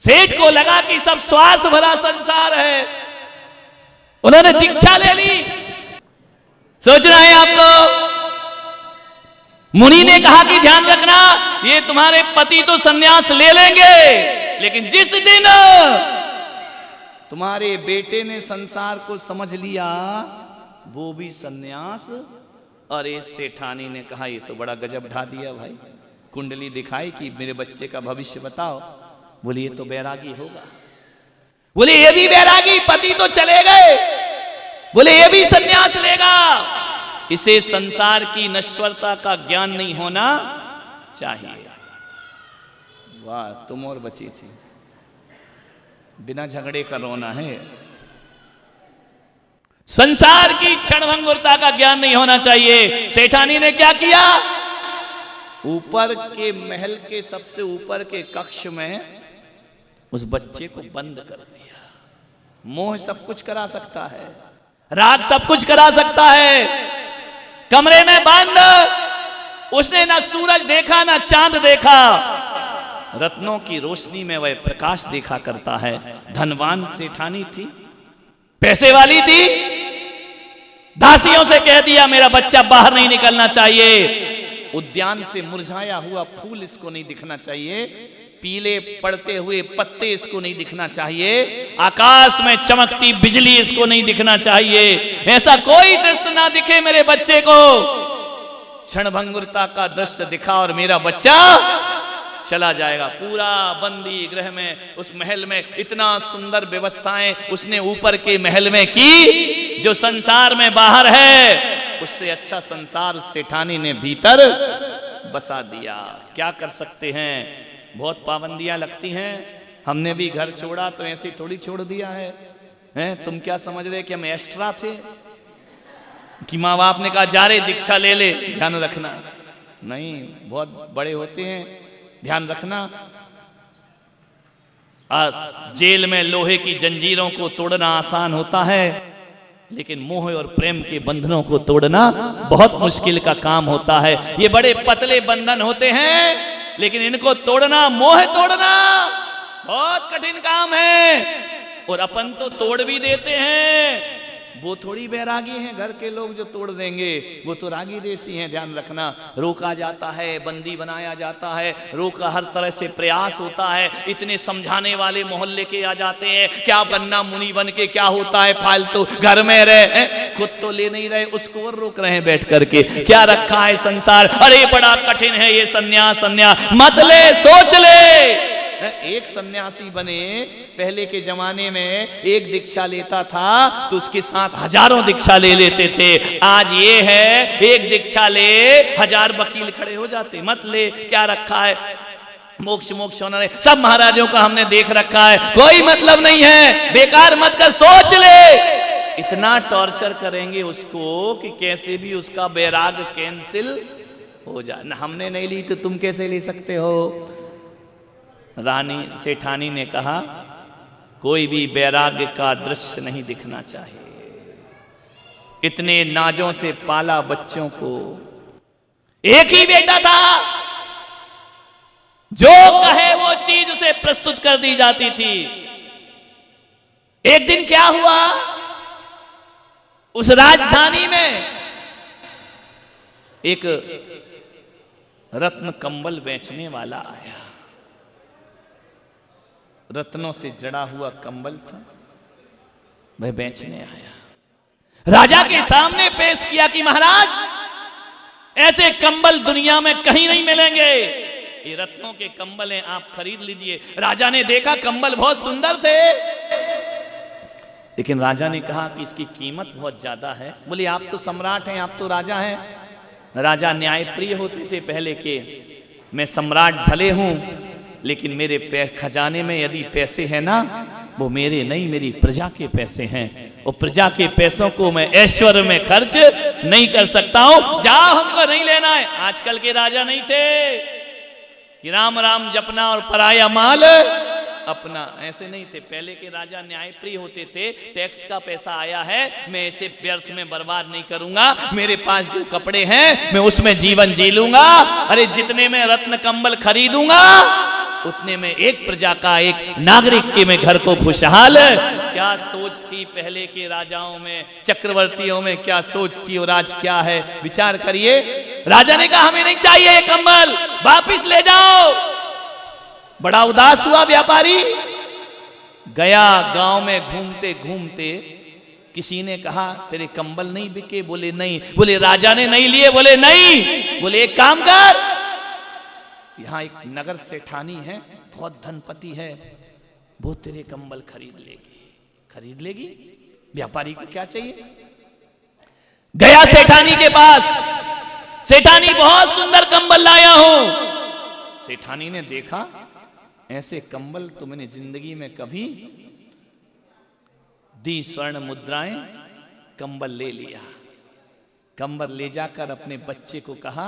सेठ को लगा कि सब स्वार्थ भरा संसार है, उन्होंने दीक्षा ले ली। सोचना है आपको। मुनि ने कहा कि ध्यान रखना, ये तुम्हारे पति तो सन्यास ले लेंगे, लेकिन जिस दिन तुम्हारे बेटे ने संसार को समझ लिया, वो भी सन्यास। और इस सेठानी ने कहा ये तो बड़ा गजब ढा दिया भाई, कुंडली दिखाई कि मेरे बच्चे का भविष्य बताओ। बोले ये तो बैरागी होगा। बोले ये भी बैरागी, पति तो चले गए, बोले ये भी सन्यास लेगा। इसे संसार की नश्वरता का ज्ञान नहीं होना चाहिए। वाह, तुम और बची थी, बिना झगड़े का रोना है। संसार की क्षणभंगुरता का ज्ञान नहीं होना चाहिए। सेठानी ने क्या किया? ऊपर के महल के सबसे ऊपर के कक्ष में उस बच्चे को बंद कर दिया। मोह सब कुछ करा सकता है, राग सब कुछ करा सकता है। कमरे में बंद, उसने ना सूरज देखा ना चांद देखा, रत्नों की रोशनी में वह प्रकाश देखा करता है। धनवान सेठानी थी, पैसे वाली थी, दासियों से कह दिया मेरा बच्चा बाहर नहीं निकलना चाहिए। उद्यान से मुरझाया हुआ फूल इसको नहीं दिखना चाहिए, पीले पड़ते हुए पत्ते इसको नहीं दिखना चाहिए, आकाश में चमकती बिजली इसको नहीं दिखना चाहिए। ऐसा कोई दृश्य ना दिखे मेरे बच्चे को। क्षणभंगुरता का दृश्य दिखा और मेरा बच्चा चला जाएगा। पूरा बंदी गृह में, उस महल में इतना सुंदर व्यवस्थाएं उसने ऊपर के महल में की, जो संसार में बाहर है उससे अच्छा संसार उस सेठानी ने भीतर बसा दिया। क्या कर सकते हैं? बहुत पाबंदियां लगती हैं। हमने भी घर छोड़ा तो ऐसे थोड़ी छोड़ दिया है, हैं? तुम क्या समझ रहे कि हम एक्स्ट्रा थे कि माँ बाप ने कहा जा रे दीक्षा ले ले? ध्यान रखना, नहीं, बहुत बड़े होते हैं, ध्यान रखना। जेल में लोहे की जंजीरों को तोड़ना आसान होता है, लेकिन मोह और प्रेम के बंधनों को तोड़ना बहुत मुश्किल का काम होता है। ये बड़े पतले बंधन होते हैं, लेकिन इनको तोड़ना, मोह तोड़ना बहुत कठिन काम है। और अपन तो तोड़ भी देते हैं, वो थोड़ी बैरागी हैं घर के लोग जो तोड़ देंगे, वो तो रागी देसी हैं। ध्यान रखना, रोका जाता है, बंदी बनाया जाता है, रोका हर तरह से प्रयास होता है। इतने समझाने वाले मोहल्ले के आ जाते हैं, क्या बनना मुनि बन के, क्या होता है फालतू, घर में रहे, खुद तो ले नहीं रहे, उसको और रोक रहे हैं बैठ करके। क्या रखा है संसार, अरे बड़ा कठिन है ये सन्यास, मत ले, सोच ले। एक सन्यासी बने, पहले के जमाने में एक दीक्षा लेता था तो उसके साथ हजारों दीक्षा ले लेते थे। आज ये है, एक दीक्षा ले, 1000 वकील खड़े हो जाते। मत ले, क्या रखा है, मोक्ष मोक्ष होना, सब महाराजों का हमने देख रखा है, कोई मतलब नहीं है, बेकार मत कर, सोच ले। इतना टॉर्चर करेंगे उसको कि कैसे भी उसका बैराग कैंसिल हो जाए। ना हमने नहीं ली तो तुम कैसे ले सकते हो? रानी सेठानी ने कहा, कोई भी वैराग्य का दृश्य नहीं दिखना चाहिए। इतने नाजों से पाला बच्चों को, एक ही बेटा था, जो कहे वो चीज उसे प्रस्तुत कर दी जाती थी। एक दिन क्या हुआ, उस राजधानी में एक रत्न कंबल बेचने वाला आया। रत्नों से जड़ा हुआ कंबल था, वह बेचने आया। राजा के सामने पेश किया कि महाराज, ऐसे कंबल दुनिया में कहीं नहीं मिलेंगे, ये रत्नों के कंबल हैं, आप खरीद लीजिए। राजा ने देखा कंबल बहुत सुंदर थे, लेकिन राजा ने कहा कि इसकी कीमत बहुत ज्यादा है। बोले आप तो सम्राट हैं, आप तो राजा हैं। राजा न्यायप्रिय होते थे पहले के। मैं सम्राट भले हूं, लेकिन मेरे खजाने में यदि पैसे हैं ना, वो मेरे नहीं, मेरी प्रजा के पैसे हैं, और प्रजा के पैसों को मैं ऐश्वर्य में खर्च नहीं कर सकता हूं। जाओ, हमको नहीं लेना है। आजकल के राजा नहीं थे कि राम राम जपना और पराया माल अपना, ऐसे नहीं थे। पहले के राजा न्यायप्रिय होते थे। टैक्स का पैसा आया है, मैं इसे व्यर्थ में बर्बाद नहीं करूंगा, मेरे पास जो कपड़े हैं मैं उसमें जीवन जी लूंगा। अरे जितने में रत्न कंबल खरीदूंगा, उतने में एक प्रजा का, एक नागरिक के मैं घर को खुशहाल। क्या सोच थी पहले के राजाओं में, चक्रवर्तियों में, क्या सोच थी, और आज क्या है, विचार करिए। राजा ने कहा हमें नहीं चाहिए ये कंबल, वापिस ले जाओ। बड़ा उदास हुआ व्यापारी, गया गांव में घूमते घूमते, किसी ने कहा तेरे कंबल नहीं बिके? बोले नहीं। बोले राजा ने नहीं लिए? बोले नहीं। बोले एक काम कर, यहाँ एक नगर सेठानी है, बहुत धनपति है, वो तेरे कंबल खरीद लेगी। खरीद लेगी? व्यापारी को क्या चाहिए? गया सेठानी के पास, सेठानी बहुत सुंदर कंबल लाया हूं। सेठानी ने देखा, ऐसे कंबल तो मैंने जिंदगी में कभी, दी स्वर्ण मुद्राएं, कंबल ले लिया। कंबल ले जाकर अपने बच्चे को कहा,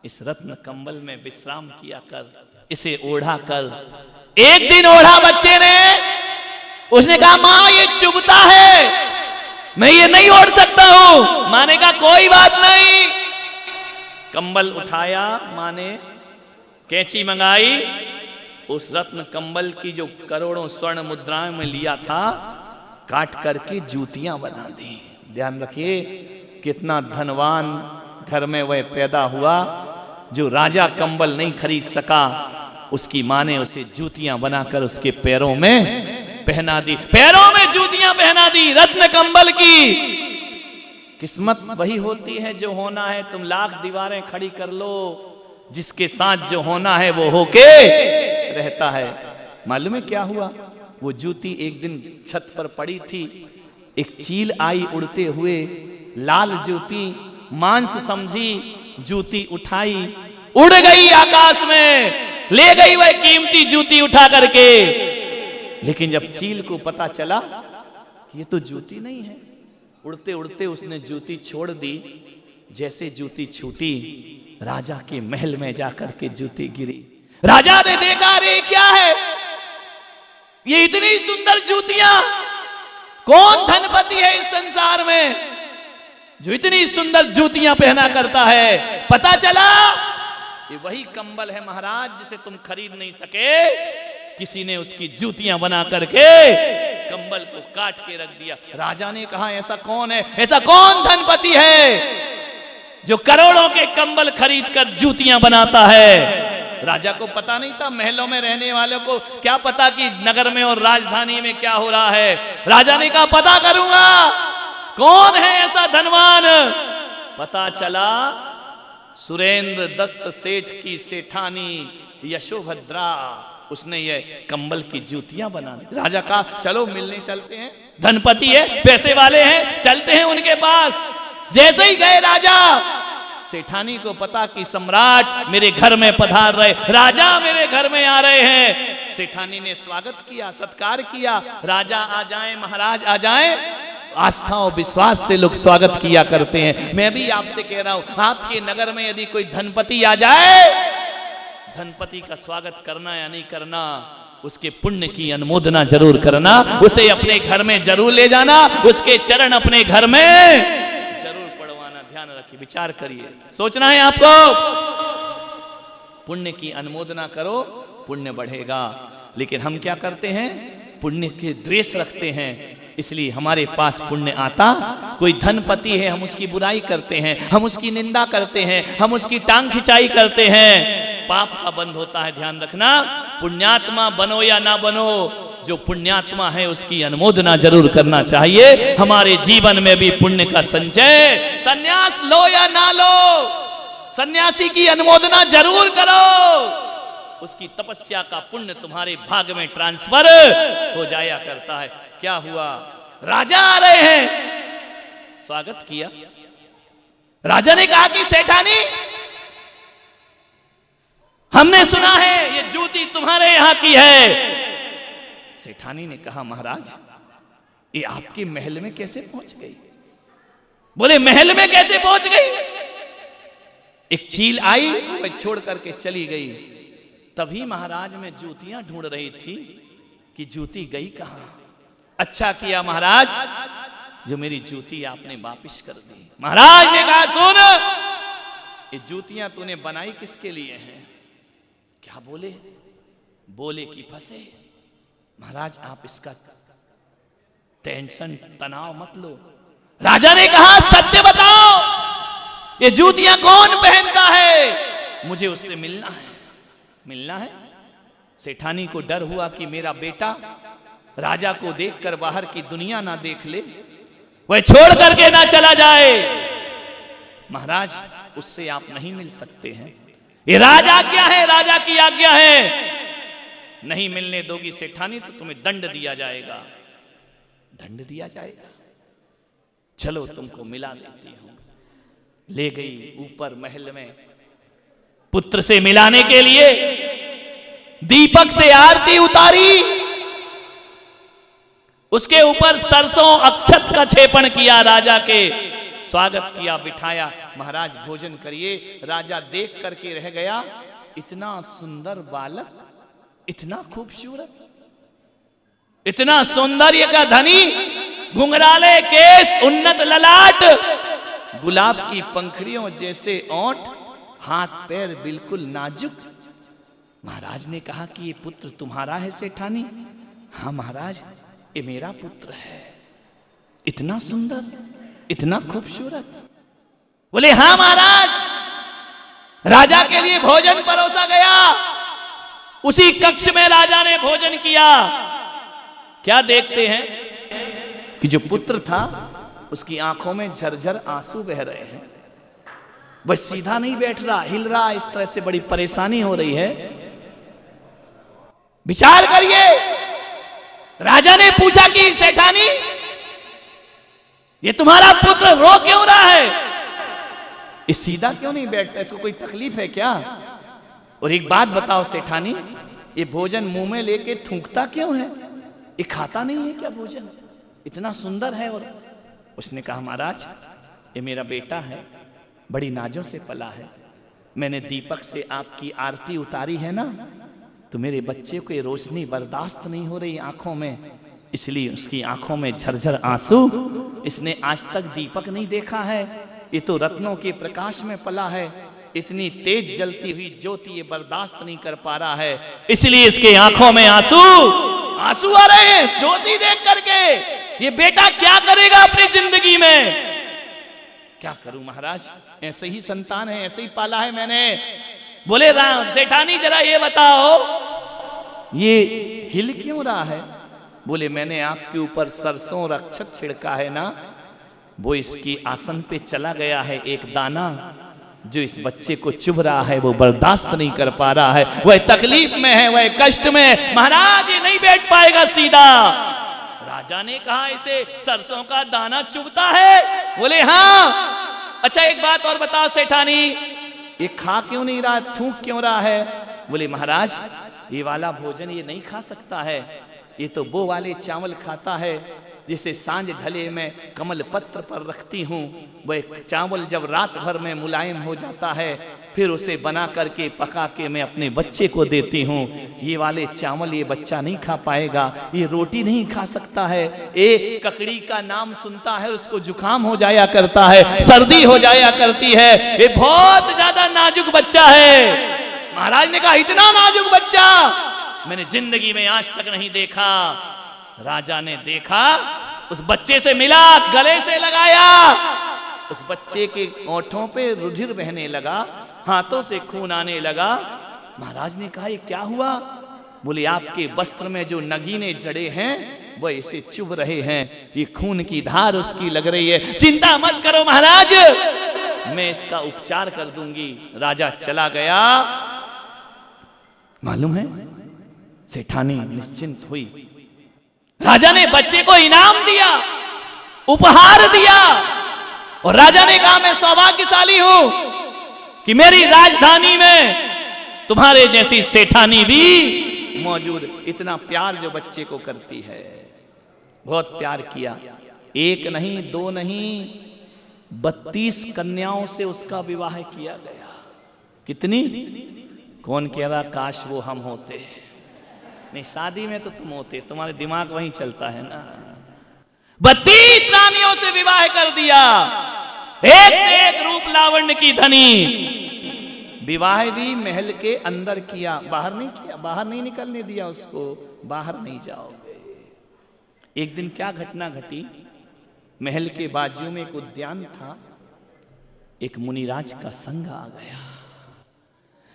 इस रत्न कंबल में विश्राम किया कर, इसे ओढ़ा कर। एक दिन ओढ़ा बच्चे ने, उसने कहा मां ये चुभता है, मैं ये नहीं ओढ़ सकता हूं। मां ने कहा कोई बात नहीं। कंबल उठाया, मां ने कैंची मंगाई, उस रत्न कंबल की जो करोड़ों स्वर्ण मुद्राएं में लिया था, काट करके जूतियां बना दी। ध्यान रखिए, कितना धनवान घर में वह पैदा हुआ, जो राजा कंबल नहीं खरीद सका, उसकी मां ने उसे जूतियां बनाकर उसके पैरों में पहना दी। पैरों में जूतियां पहना दी रत्न कंबल की। किस्मत वही होती है जो होना है। तुम लाख दीवारें खड़ी कर लो, जिसके साथ जो होना है वो होके रहता है। मालूम है क्या हुआ? वो जूती एक दिन छत पर पड़ी थी, एक चील आई उड़ते हुए, लाल जूती, मांस समझी, जूती उठाई, उड़ गई आकाश में। ले गई वह कीमती जूती उठा करके। लेकिन जब चील को पता चला ये तो जूती नहीं है, उड़ते उड़ते उसने जूती छोड़ दी। जैसे जूती छूटी, राजा के महल में जाकर के जूती गिरी। राजा ने देखा, रे क्या है ये इतनी सुंदर जूतियां? कौन धनपति है इस संसार में जो इतनी सुंदर जूतियां पहना करता है? पता चला ये वही कंबल है महाराज जिसे तुम खरीद नहीं सके। किसी ने उसकी जूतियां बना करके कंबल को काट के रख दिया। राजा ने कहा, ऐसा कौन है, ऐसा कौन धनपति है जो करोड़ों के कंबल खरीद कर जूतियां बनाता है? राजा को पता नहीं था, महलों में रहने वालों को क्या पता कि नगर में और राजधानी में क्या हो रहा है। राजा ने कहा, पता करूंगा कौन है ऐसा धनवान। पता चला सुरेंद्र दत्त सेठ की सेठानी यशोभद्रा, उसने ये कंबल की जूतियां बना दी। राजा कहा, चलो मिलने चलते हैं, धनपति है, पैसे वाले हैं, चलते हैं उनके पास। जैसे ही गए राजा, सेठानी को पता कि सम्राट मेरे घर में पधार रहे, राजा मेरे घर में आ रहे हैं। सेठानी ने स्वागत किया, सत्कार किया। राजा आ जाएं, महाराज आ जाएं, आस्था और विश्वास से लोग स्वागत किया करते हैं। मैं भी आपसे कह रहा हूं, आपके नगर में यदि कोई धनपति आ जाए, धनपति का स्वागत करना या नहीं करना, उसके पुण्य की अनुमोदना जरूर करना, उसे अपने घर में जरूर ले जाना, उसके चरण अपने घर में जरूर पड़वाना। ध्यान रखिए, विचार करिए, सोचना है आपको। पुण्य की अनुमोदना करो, पुण्य बढ़ेगा। लेकिन हम क्या करते हैं, पुण्य के द्वेष रखते हैं, इसलिए हमारे पास पुण्य आता। कोई धनपति है, हम उसकी बुराई करते हैं, हम उसकी निंदा करते हैं, हम उसकी टांग खिंचाई करते हैं, पाप का बंध होता है। ध्यान रखना, पुण्यात्मा बनो या ना बनो, जो पुण्यात्मा है उसकी अनुमोदना जरूर करना चाहिए। हमारे जीवन में भी पुण्य का संचय, सन्यास लो या ना लो, सन्यासी की अनुमोदना जरूर करो, उसकी तपस्या का पुण्य तुम्हारे भाग्य में ट्रांसफर हो जाया करता है। क्या हुआ, राजा आ रहे हैं, स्वागत किया। राजा ने कहा कि सेठानी, हमने सुना है ये जूती तुम्हारे यहां की है। सेठानी ने कहा, महाराज ये आपके महल में कैसे पहुंच गई? बोले, महल में कैसे पहुंच गई? एक चील आई, वह छोड़ करके चली गई। तभी महाराज मैं जूतियां ढूंढ रही थी कि जूती गई कहां। अच्छा किया महाराज जो मेरी जूती आपने वापिस कर दी। महाराज ने कहा, सुन, ये जूतियां तूने बनाई किसके लिए हैं? क्या बोले? बोले कि फंसे। महाराज आप इसका टेंशन तनाव मत लो। राजा ने कहा, सत्य बताओ, ये जूतियां कौन पहनता है? मुझे उससे मिलना है। मिलना है? सेठानी को डर हुआ कि मेरा बेटा राजा को देखकर बाहर की दुनिया ना देख ले, वह छोड़ करके ना चला जाए। महाराज उससे आप नहीं मिल सकते हैं, ये राज आज्ञा है, राजा की आज्ञा है। नहीं मिलने दोगी सेठानी तो तुम्हें दंड दिया जाएगा। दंड दिया जाएगा? चलो तुमको मिला देती हूं। ले गई ऊपर महल में, पुत्र से मिलाने के लिए दीपक से आरती उतारी, उसके ऊपर सरसों अक्षत का छेपण किया, राजा के स्वागत किया, बिठाया। महाराज भोजन करिए। राजा देख करके रह गया, इतना सुंदर बालक, इतना खूबसूरत, इतना सौंदर्य का धनी, घुंघराले केस, उन्नत ललाट, गुलाब की पंखड़ियों जैसे ओंठ, हाथ पैर बिल्कुल नाजुक। महाराज ने कहा कि ये पुत्र तुम्हारा है सेठानी? हाँ महाराज, ये मेरा पुत्र है। इतना सुंदर, इतना खूबसूरत? बोले, हाँ महाराज। राजा के लिए भोजन परोसा गया। उसी कक्ष में राजा ने भोजन किया। क्या देखते हैं कि जो पुत्र था उसकी आंखों में झरझर आंसू बह रहे हैं। वह सीधा नहीं बैठ रहा, हिल रहा, इस तरह से बड़ी परेशानी हो रही है। विचार करिए। राजा ने पूछा कि सेठानी, ये तुम्हारा पुत्र रो क्यों रहा है? ये सीधा क्यों नहीं बैठता? इसको कोई तकलीफ है क्या? और एक बात बताओ सेठानी, ये भोजन मुंह में लेके थूकता क्यों है? ये खाता नहीं है क्या भोजन? इतना सुंदर है। और उसने कहा महाराज ये मेरा बेटा है, बड़ी नाजों से पला है, मैंने दीपक से आपकी आरती उतारी है ना, तो मेरे बच्चे को ये रोशनी बर्दाश्त नहीं हो रही आंखों में, इसलिए उसकी आंखों में झरझर आंसू। इसने आज तक दीपक नहीं देखा है, ये तो रत्नों के प्रकाश में पला है, इतनी तेज जलती हुई ज्योति ये बर्दाश्त नहीं कर पा रहा है, इसलिए इसके आंखों में आंसू आ रहे हैं ज्योति देख करके। ये बेटा क्या करेगा अपनी जिंदगी में? क्या करूं महाराज, ऐसे ही संतान है, ऐसे ही पाला है मैंने। बोले राम सेठानी जरा ये बताओ ये हिल क्यों रहा है? बोले मैंने आपके ऊपर सरसों रक्षक छिड़का है ना, वो इसकी आसन पे चला गया है एक दाना, जो इस बच्चे को चुभ रहा है, वो बर्दाश्त नहीं कर पा रहा है, वह तकलीफ में है, वह कष्ट में। महाराज ये नहीं बैठ पाएगा सीधा। राजा ने कहा इसे सरसों का दाना चुभता है? बोले हाँ। अच्छा एक बात और बताओ सेठानी, ये खा क्यों नहीं रहा, थूक क्यों रहा है? बोले महाराज ये वाला भोजन ये नहीं खा सकता है, ये तो वो वाले चावल खाता है जिसे सांझ ढले में कमल पत्र पर रखती हूँ। वह चावल जब रात भर में मुलायम हो जाता है, फिर उसे बना करके पका के मैं अपने बच्चे को देती हूँ। ये वाले चावल ये बच्चा नहीं खा पाएगा, ये रोटी नहीं खा सकता है। एक ककड़ी का नाम सुनता है उसको जुकाम हो जाया करता है, सर्दी हो जाया करती है, ये बहुत ज्यादा नाजुक बच्चा है। महाराज ने कहा इतना नाजुक बच्चा मैंने जिंदगी में आज तक नहीं देखा। राजा ने देखा, उस बच्चे से मिला, गले से लगाया, उस बच्चे के ओंठों पे रुधिर बहने लगा, हाथों से खून आने लगा। महाराज ने कहा ये क्या हुआ? बोले आपके वस्त्र में जो नगीने जड़े हैं वो इसे चुभ रहे हैं, ये खून की धार उसकी लग रही है, चिंता मत करो महाराज मैं इसका उपचार कर दूंगी। राजा चला गया। मालूम है सेठानी निश्चिंत हुई। राजा ने बच्चे को इनाम दिया, उपहार दिया, और राजा ने कहा मैं सौभाग्यशाली हूं कि मेरी राजधानी में तुम्हारे जैसी सेठानी भी मौजूद। इतना प्यार जो बच्चे को करती है, बहुत प्यार किया। एक नहीं दो नहीं 32 कन्याओं से उसका विवाह किया गया। कितनी? कौन कह रहा काश वो हम होते? नहीं शादी में तो तुम होते, तुम्हारे दिमाग वहीं चलता है ना। 32 रानियों से विवाह कर दिया, एक से एक रूप लावण्य की धनी। विवाह भी महल के अंदर किया, बाहर नहीं किया, बाहर नहीं निकलने दिया उसको, बाहर नहीं जाओगे। एक दिन क्या घटना घटी, महल के बाजू में एक उद्यान था, एक मुनिराज का संग आ गया,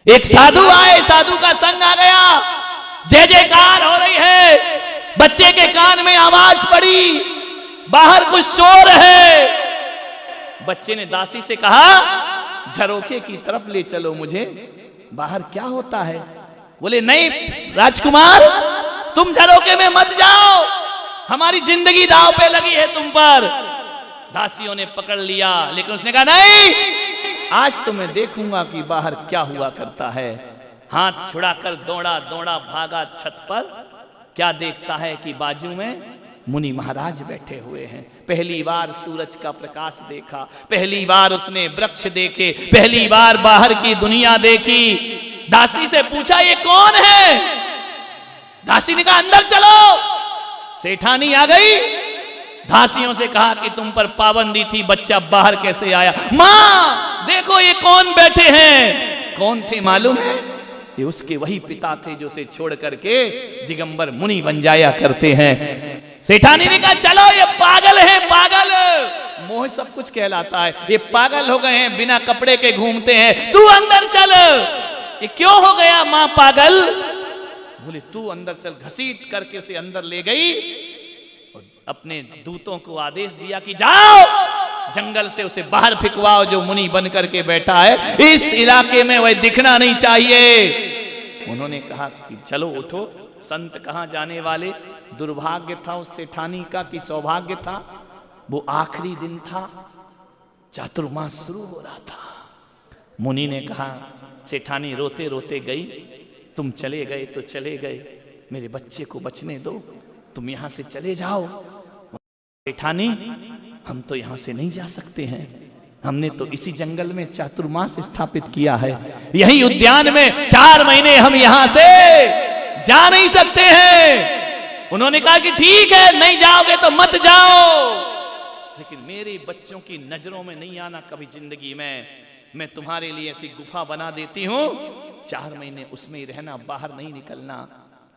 एक साधु आए, साधु का संग आ गया। जय जयकार हो रही है, बच्चे के कान में आवाज पड़ी, बाहर कुछ शोर है। बच्चे ने दासी से कहा झरोखे की तरफ ले चलो मुझे, बाहर क्या होता है? बोले नहीं राजकुमार तुम झरोखे में मत जाओ, हमारी जिंदगी दांव पे लगी है तुम पर। दासियों ने पकड़ लिया, लेकिन उसने कहा नहीं, आज तो मैं देखूंगा कि बाहर क्या हुआ करता है। हाथ छुड़ाकर दौड़ा दौड़ा भागा छत पर, क्या देखता है कि बाजू में मुनि महाराज बैठे हुए हैं। पहली बार सूरज का प्रकाश देखा, पहली बार उसने वृक्ष देखे, पहली बार बाहर की दुनिया देखी। दासी से पूछा ये कौन है? दासी ने कहा अंदर चलो। सेठानी आ गई, दासियों से कहा कि तुम पर पाबंदी थी, बच्चा बाहर कैसे आया? मां देखो ये कौन बैठे हैं। कौन थे मालूम है? ये उसके वही पिता थे जो उसे छोड़ करके दिगंबर मुनि बन जाया करते हैं। सेठानी ने कहा चलो ये पागल है, पागल। मोह सब कुछ कहलाता है, ये पागल हो गए हैं, बिना कपड़े के घूमते हैं, तू अंदर चल। ये क्यों हो गया मां पागल? बोले तू अंदर चल। घसीट करके उसे अंदर ले गई और अपने दूतों को आदेश दिया कि जाओ जंगल से उसे बाहर फिकवाओ, जो मुनि बन करके बैठा है इस इलाके में वह दिखना नहीं चाहिए। उन्होंने कहा कि चलो उठो, संत कहां जाने वाले। दुर्भाग्य था उस सेठानी का कि सौभाग्य था, वो आखिरी दिन था, चातुर्मास शुरू हो रहा था। मुनि ने कहा सेठानी रोते रोते गई, तुम चले गए तो चले गए, मेरे बच्चे को बचने दो, तुम यहां से चले जाओ। सेठानी, हम तो यहां से नहीं जा सकते हैं, हमने तो इसी जंगल में चातुर्मास स्थापित किया है, यही उद्यान में 4 महीने हम यहां से जा नहीं सकते हैं। उन्होंने कहा कि ठीक है, नहीं जाओगे तो मत जाओ, लेकिन मेरे बच्चों की नजरों में नहीं आना कभी जिंदगी में। मैं तुम्हारे लिए ऐसी गुफा बना देती हूं, 4 महीने उसमें ही रहना, बाहर नहीं निकलना।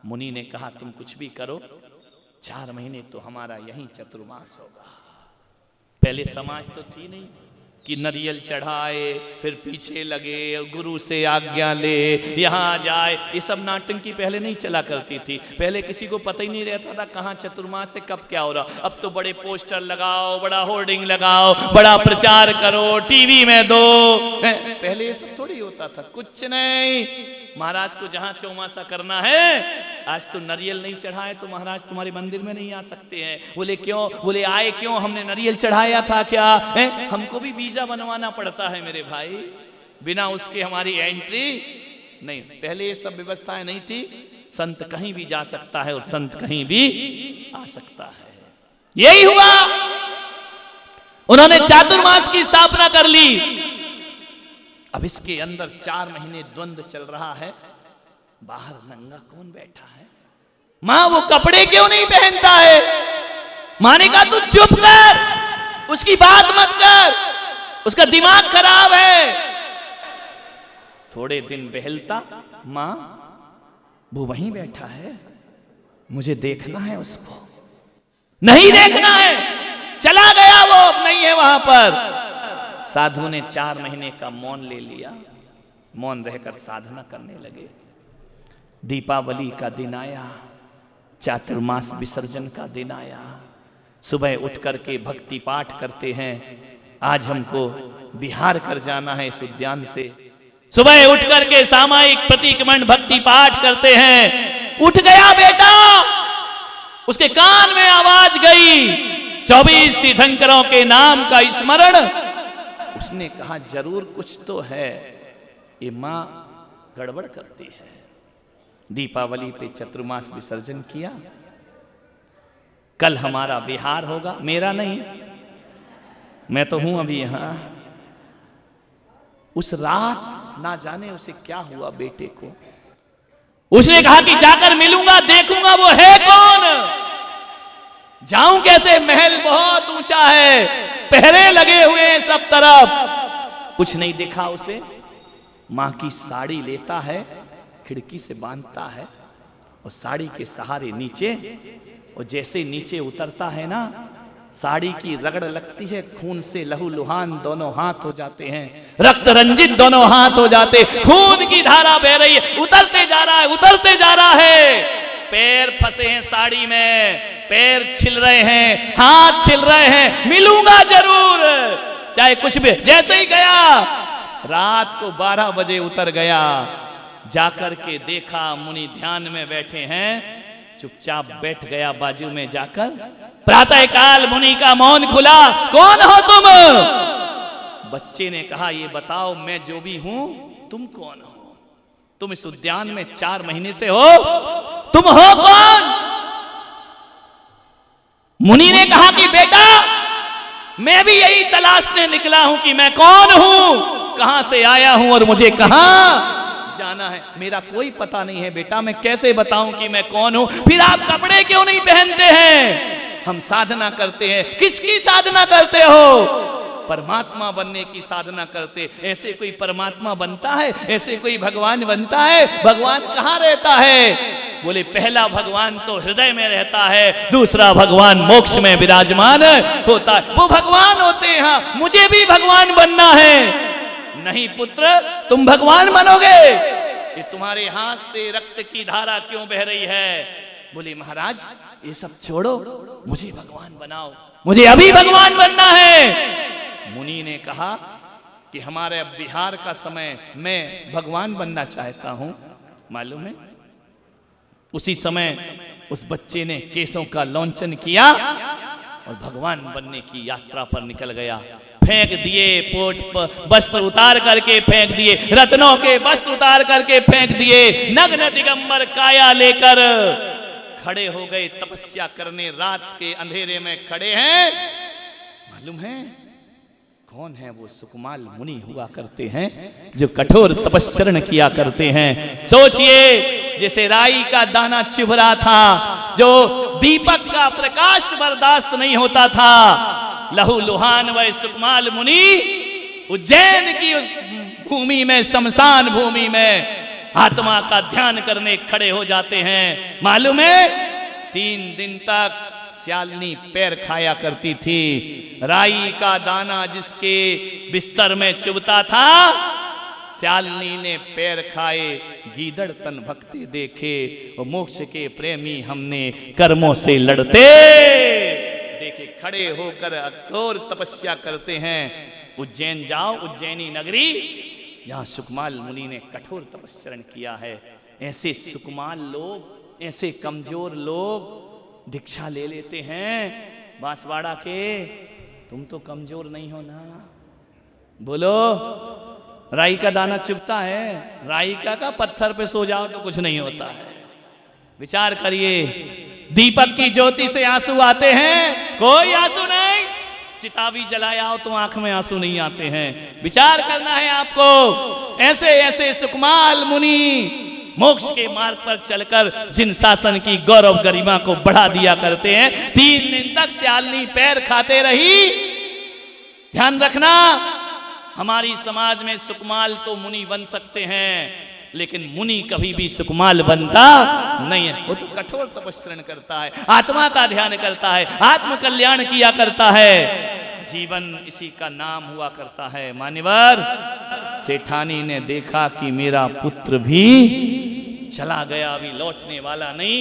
मुनि ने कहा तुम कुछ भी करो, 4 महीने तो हमारा यही चतुर्मास होगा। पहले समाज तो थी नहीं कि नरियल चढ़ाए, फिर पीछे लगे, गुरु से आज्ञा ले, यहाँ जाए, ये सब नाटंकी पहले नहीं चला करती थी। पहले किसी को पता ही नहीं रहता था कहाँ चतुर्मास से कब क्या हो रहा। अब तो बड़े पोस्टर लगाओ, बड़ा होर्डिंग लगाओ, बड़ा प्रचार करो, टीवी में दो। पहले ये सब थोड़ी होता था, कुछ नहीं। महाराज को जहाँ चौमासा करना है, आज तो नरियल नहीं चढ़ाए तो महाराज तुम्हारे मंदिर में नहीं आ सकते हैं। बोले क्यों? बोले आए क्यों? हमने नरियल चढ़ाया था क्या? हमको भी वीजा बनवाना पड़ता है मेरे भाई, बिना उसके हमारी एंट्री नहीं। पहले ये सब व्यवस्थाएं नहीं थी, संत कहीं भी जा सकता है और संत कहीं भी आ सकता है। यही हुआ, उन्होंने चातुर्मास की स्थापना कर ली। अब इसके अंदर 4 महीने द्वंद्व चल रहा है। बाहर नंगा कौन बैठा है? मां वो कपड़े क्यों नहीं पहनता है? मां ने कहा तू चुप कर, उसकी बात मत कर, उसका दिमाग खराब है। थोड़े दिन बहलता, मां वो वहीं बैठा है, मुझे देखना है उसको। नहीं देखना है, चला गया वो, अब नहीं है वहां पर। साधु ने 4 महीने का मौन ले लिया, मौन रहकर साधना करने लगे। दीपावली का दिन आया, चातुर्मास विसर्जन का दिन आया। सुबह उठ करके भक्ति पाठ करते हैं। आज हमको बिहार कर जाना है इस उद्यान से। सुबह उठ करके सामायिक प्रतिक्रमण भक्ति पाठ करते हैं। उठ गया बेटा, उसके कान में आवाज गई, 24 तीर्थंकरों के नाम का स्मरण। उसने कहा जरूर कुछ तो है, ये मां गड़बड़ करती है। दीपावली पे चतुर्मास विसर्जन किया। कल हमारा विहार होगा, मेरा नहीं, मैं तो हूं अभी यहां। उस रात ना जाने उसे क्या हुआ बेटे को। उसने कहा कि जाकर मिलूंगा, देखूंगा वो है कौन, जाऊं कैसे, महल बहुत ऊंचा है, पहरे लगे हुए हैं सब तरफ, कुछ नहीं दिखा उसे। मां की साड़ी लेता है, खिड़की से बांधता है और साड़ी के सहारे नीचे, और जैसे नीचे उतरता है ना, साड़ी की रगड़ लगती है, खून से लहू लुहान दोनों हाथ हो जाते हैं, रक्त रंजित दोनों हाथ हो जाते, खून की धारा बह रही है, उतरते जा रहा है, उतरते जा रहा है। पैर फंसे हैं साड़ी में, पैर छिल रहे हैं, हाथ छिल रहे हैं, मिलूंगा जरूर चाहे कुछ भी। जैसे ही गया, रात को 12 बजे उतर गया। जाकर के देखा मुनि ध्यान में बैठे हैं, चुपचाप बैठ गया बाजू में जाकर। प्रातः काल मुनि का मौन खुला, कौन हो तुम? बच्चे ने कहा ये बताओ, मैं जो भी हूं, तुम कौन हो? तुम इस उद्यान में 4 महीने से हो, तुम हो कौन? मुनि ने कहा कि बेटा मैं भी यही तलाशने निकला हूं कि मैं कौन हूं, कहां से आया हूं और मुझे कहां जाना है। मेरा कोई पता नहीं है बेटा, मैं कैसे बताऊं कि मैं कौन हूं? फिर आप कपड़े क्यों नहीं पहनते हैं? हम साधना करते हैं। किसकी साधना करते हो? परमात्मा बनने की साधना करते। ऐसे कोई परमात्मा बनता है? ऐसे कोई भगवान बनता है? भगवान कहाँ रहता है? बोले पहला भगवान तो हृदय में रहता है, दूसरा भगवान मोक्ष में विराजमान होता है। वो भगवान होते हैं। हाँ, मुझे भी भगवान बनना है। नहीं पुत्र, तुम भगवान बनोगे। ये तुम्हारे हाथ से रक्त की धारा क्यों बह रही है? बोले महाराज ये सब छोड़ो, मुझे भगवान बनाओ, मुझे अभी भगवान बनना है। मुनि ने कहा कि हमारे अब बिहार का समय, मैं भगवान बनना चाहता हूं। मालूम है उसी समय उस बच्चे ने केसों का लौंचन किया और भगवान बनने की यात्रा पर निकल गया। फेंक दिए, वस्त्र उतार करके फेंक दिए, रत्नों के वस्त्र उतार करके फेंक दिए, नग्न दिगंबर काया लेकर खड़े हो गए तपस्या करने। रात के अंधेरे में खड़े हैं। मालूम है कौन है? वो सुकुमाल मुनि हुआ करते हैं जो कठोर तपस्चरण किया करते हैं। सोचिए, जैसे राई का दाना चुभ रहा था, जो दीपक का प्रकाश बर्दाश्त नहीं होता था, लहू लुहान वह सुकुमाल मुनि उज्जैन की उस भूमि में, शमशान भूमि में आत्मा का ध्यान करने खड़े हो जाते हैं। मालूम है 3 दिन तक श्यालिनी पैर खाया करती थी। राई का दाना जिसके बिस्तर में चुभता था, श्यालिनी ने पैर खाए। गीदड़ तन भक्ति देखे, और मोक्ष के प्रेमी हमने कर्मों से लड़ते देखे। खड़े होकर कठोर तपस्या करते हैं। उज्जैन जाओ, उज्जैनी नगरी, यहाँ सुकुमाल मुनि ने कठोर तपस्चरण किया है। ऐसे सुकुमाल लोग, ऐसे कमजोर लोग दीक्षा ले लेते हैं बांसवाड़ा के। तुम तो कमजोर नहीं हो ना? बोलो, राई का दाना चुभता है, राई का पत्थर पे सो जाओ तो कुछ नहीं होता है। विचार करिए, दीपक की ज्योति से आंसू आते हैं? कोई आंसू नहीं। चिता भी जलाया तो आंख में आंसू नहीं आते हैं। विचार करना है आपको। ऐसे ऐसे सुकुमाल मुनि मोक्ष के मार्ग पर चलकर जिन शासन की गौरव गरिमा को बढ़ा दिया करते हैं। 3 दिन तक श्यालिनी पैर खाते रही। ध्यान रखना, हमारी समाज में सुकुमाल तो मुनि बन सकते हैं, लेकिन मुनि कभी भी सुकुमाल बनता नहीं है। वो तो कठोर तपस्चरण करता है, आत्मा का ध्यान करता है, आत्म कल्याण किया करता है। जीवन इसी का नाम हुआ करता है। मान्यवर, सेठानी ने देखा कि मेरा पुत्र भी चला गया, अभी लौटने वाला नहीं।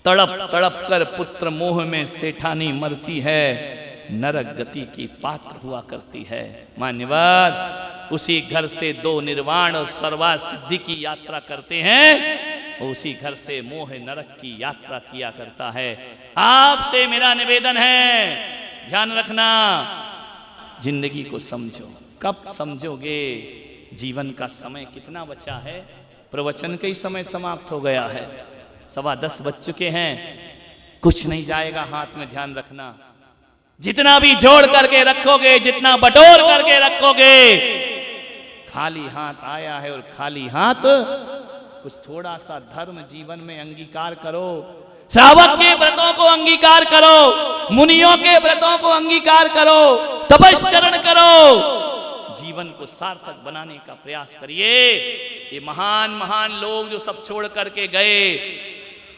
तड़प तड़प कर पुत्र मोह में सेठानी मरती है, नरक गति की पात्र हुआ करती है। मान्यवर, उसी घर से 2 निर्वाण और सर्वा सिद्धि की यात्रा करते हैं, उसी घर से मोह नरक की यात्रा किया करता है। आपसे मेरा निवेदन है, ध्यान रखना, जिंदगी को समझो। कब समझोगे? जीवन का समय कितना बचा है? प्रवचन का ही समय समाप्त हो गया है, 10:15 बज चुके हैं। कुछ नहीं जाएगा हाथ में, ध्यान रखना। जितना भी जोड़ करके रखोगे, जितना बटोर करके रखोगे, खाली हाथ आया है। और खाली हाथ, कुछ थोड़ा सा धर्म जीवन में अंगीकार करो। श्रावक के व्रतों को अंगीकार करो, मुनियों के व्रतों को अंगीकार करो, तपस्चरण करो, जीवन को सार्थक बनाने का प्रयास करिए। ये महान महान लोग जो सब छोड़ करके गए,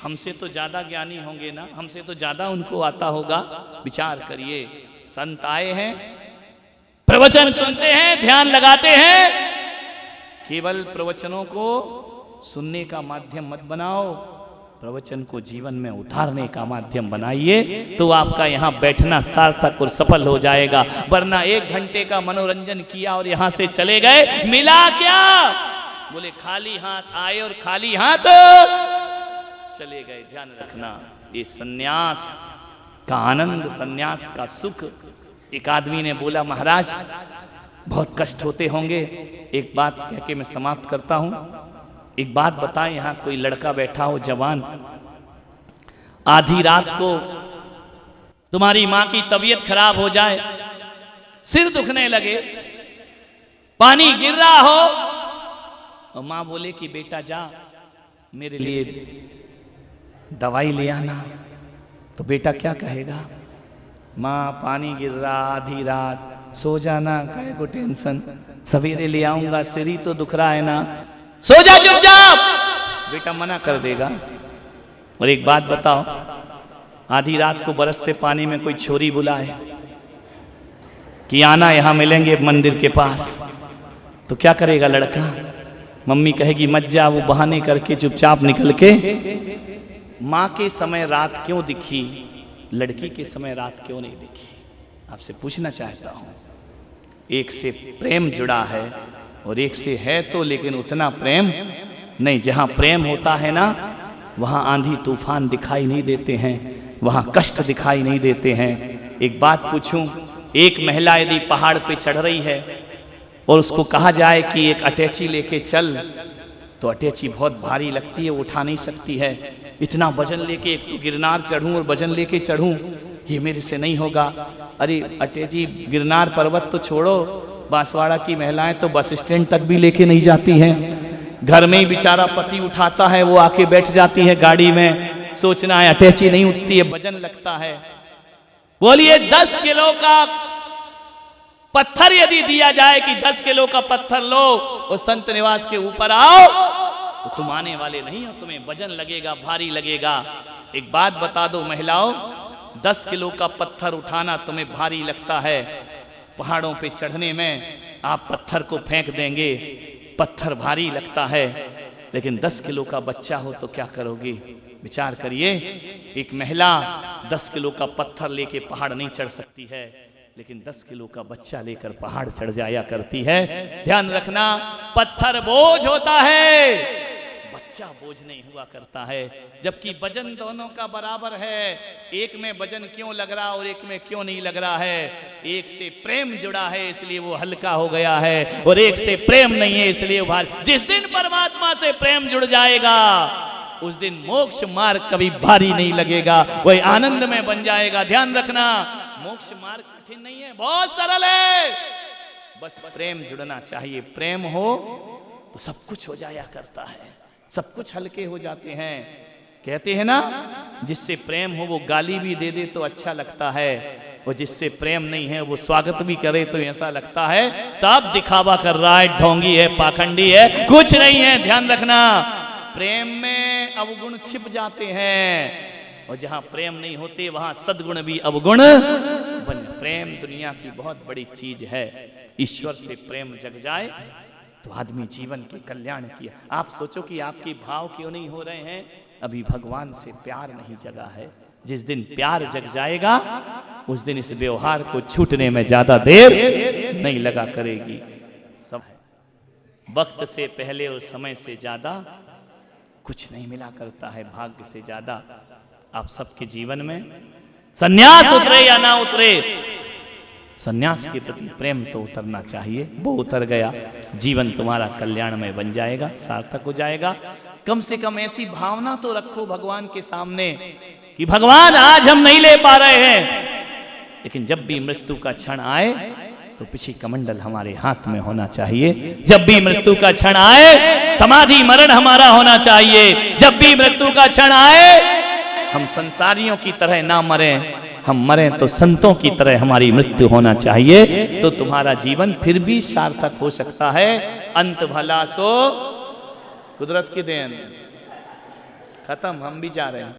हमसे तो ज्यादा ज्ञानी होंगे ना, हमसे तो ज्यादा उनको आता होगा। विचार करिए, संत आए हैं, प्रवचन सुनते हैं, ध्यान लगाते हैं। केवल प्रवचनों को सुनने का माध्यम मत बनाओ, प्रवचन को जीवन में उतारने का माध्यम बनाइए, तो आपका यहाँ बैठना सार्थक और सफल हो जाएगा। वरना 1 घंटे का मनोरंजन किया और यहाँ से चले गए, मिला क्या? बोले खाली हाथ आए और खाली हाथ चले गए। ध्यान रखना, ये सन्यास का आनंद, सन्यास का सुख। एक आदमी ने बोला, महाराज बहुत कष्ट होते होंगे। एक बात कह के मैं समाप्त करता हूं। एक बात बताएं, यहाँ कोई लड़का बैठा हो जवान, आधी रात को तुम्हारी माँ की तबीयत खराब हो जाए, सिर दुखने लगे, पानी गिर रहा हो, और माँ बोले कि बेटा जा मेरे लिए दवाई ले आना, तो बेटा क्या कहेगा? माँ पानी गिर रहा, आधी रात, सो जाना, काहे को टेंशन, सवेरे ले आऊंगा, सिर ही तो दुख रहा है ना, सो जा चुपचाप। बेटा मना कर देगा। और एक बात बताओ, आधी रात को बरसते पानी में कोई छोरी बुलाए कि आना यहां मिलेंगे मंदिर के पास, तो क्या करेगा लड़का? मम्मी कहेगी मत जा, वो बहाने करके चुपचाप निकल के। माँ के समय रात क्यों दिखी, लड़की के समय रात क्यों नहीं दिखी? आपसे पूछना चाहता हूं। एक से प्रेम जुड़ा है और एक से है तो, लेकिन उतना प्रेम नहीं। जहां प्रेम होता है ना, वहां आंधी तूफान दिखाई नहीं देते हैं, वहां कष्ट दिखाई नहीं देते हैं। एक बात पूछूं, एक महिला यदि पहाड़ पे चढ़ रही है और उसको कहा जाए कि एक अटैची लेके चल, तो अटैची बहुत भारी लगती है, उठा नहीं सकती है। इतना वजन लेके एक तो गिरनार चढ़ूं और वजन लेके चढ़ूं, ये मेरे से नहीं होगा। अरे अटैची गिरनार पर्वत तो छोड़ो, बांसवाड़ा की महिलाएं तो बस स्टैंड तक भी लेके नहीं जाती हैं। घर में ही बेचारा पति उठाता है, वो आके बैठ जाती है गाड़ी में, सोचना है अटैची नहीं उठती है, वजन लगता है। बोलिए 10 किलो का पत्थर यदि दिया जाए कि 10 किलो का पत्थर लो और संत निवास के ऊपर आओ, तो तुम आने वाले नहीं हो, तुम्हें वजन लगेगा, भारी लगेगा। एक बात बता दो महिलाओं, 10 किलो का पत्थर उठाना तुम्हें भारी लगता है, पहाड़ों पे चढ़ने में आप पत्थर को फेंक देंगे, पत्थर भारी लगता है, लेकिन 10 किलो का बच्चा हो तो क्या करोगे? विचार करिए। एक महिला 10 किलो का पत्थर लेके पहाड़ नहीं चढ़ सकती है, लेकिन 10 किलो का बच्चा लेकर पहाड़ चढ़ जाया करती है। ध्यान रखना, पत्थर बोझ होता है, बच्चा बोझ नहीं हुआ करता है। जबकि वजन दोनों का बराबर है, एक में वजन क्यों लग रहा और एक में क्यों नहीं लग रहा है? एक से प्रेम जुड़ा है इसलिए वो हल्का हो गया है, और एक से प्रेम नहीं है इसलिए वो भारी। जिस दिन परमात्मा से प्रेम जुड़ जाएगा उस दिन मोक्ष मार्ग कभी भारी नहीं लगेगा, वही आनंद में बन जाएगा। ध्यान रखना, मोक्ष मार्ग कठिन नहीं है, बहुत सरल है, बस प्रेम जुड़ना चाहिए। प्रेम हो तो सब कुछ हो जाया करता है, सब कुछ हल्के हो जाते हैं। कहते हैं ना, जिससे प्रेम हो वो गाली भी दे दे तो अच्छा लगता है, और जिससे प्रेम नहीं है वो स्वागत भी करे तो ऐसा लगता है सब दिखावा कर रहा है, ढोंगी है, पाखंडी है, कुछ नहीं है। ध्यान रखना, प्रेम में अवगुण छिप जाते हैं, और जहां प्रेम नहीं होते वहां सद्गुण भी अवगुण बन। प्रेम दुनिया की बहुत बड़ी चीज है। ईश्वर से प्रेम जग जाए तो आदमी जीवन के कल्याण किया। आप सोचो कि आपके भाव क्यों नहीं हो रहे हैं? अभी भगवान से प्यार नहीं जगा है। जिस दिन प्यार जग जाएगा उस दिन इस व्यवहार को छूटने में ज्यादा देर नहीं लगा करेगी। सब वक्त से पहले और समय से ज्यादा कुछ नहीं मिला करता है, भाग्य से ज्यादा। आप सबके जीवन में सन्यास उतरे या ना उतरे, सन्यास के प्रति प्रेम तो उतरना चाहिए। वो उतर गया, जीवन तुम्हारा कल्याण में बन जाएगा, सार्थक हो जाएगा। कम से कम ऐसी भावना तो रखो भगवान के सामने कि भगवान आज हम नहीं ले पा रहे हैं, लेकिन जब भी मृत्यु का क्षण आए तो पीछे कमंडल हमारे हाथ में होना चाहिए। जब भी मृत्यु का क्षण आए समाधि मरण हमारा होना चाहिए। जब भी मृत्यु का क्षण आए हम संसारियों की तरह ना मरें, हम मरें तो संतों की तरह हमारी मृत्यु होना चाहिए। तो तुम्हारा जीवन फिर भी सार्थक हो सकता है। अंत भला सो कुदरत की देन। खत्म, हम भी जा रहे हैं।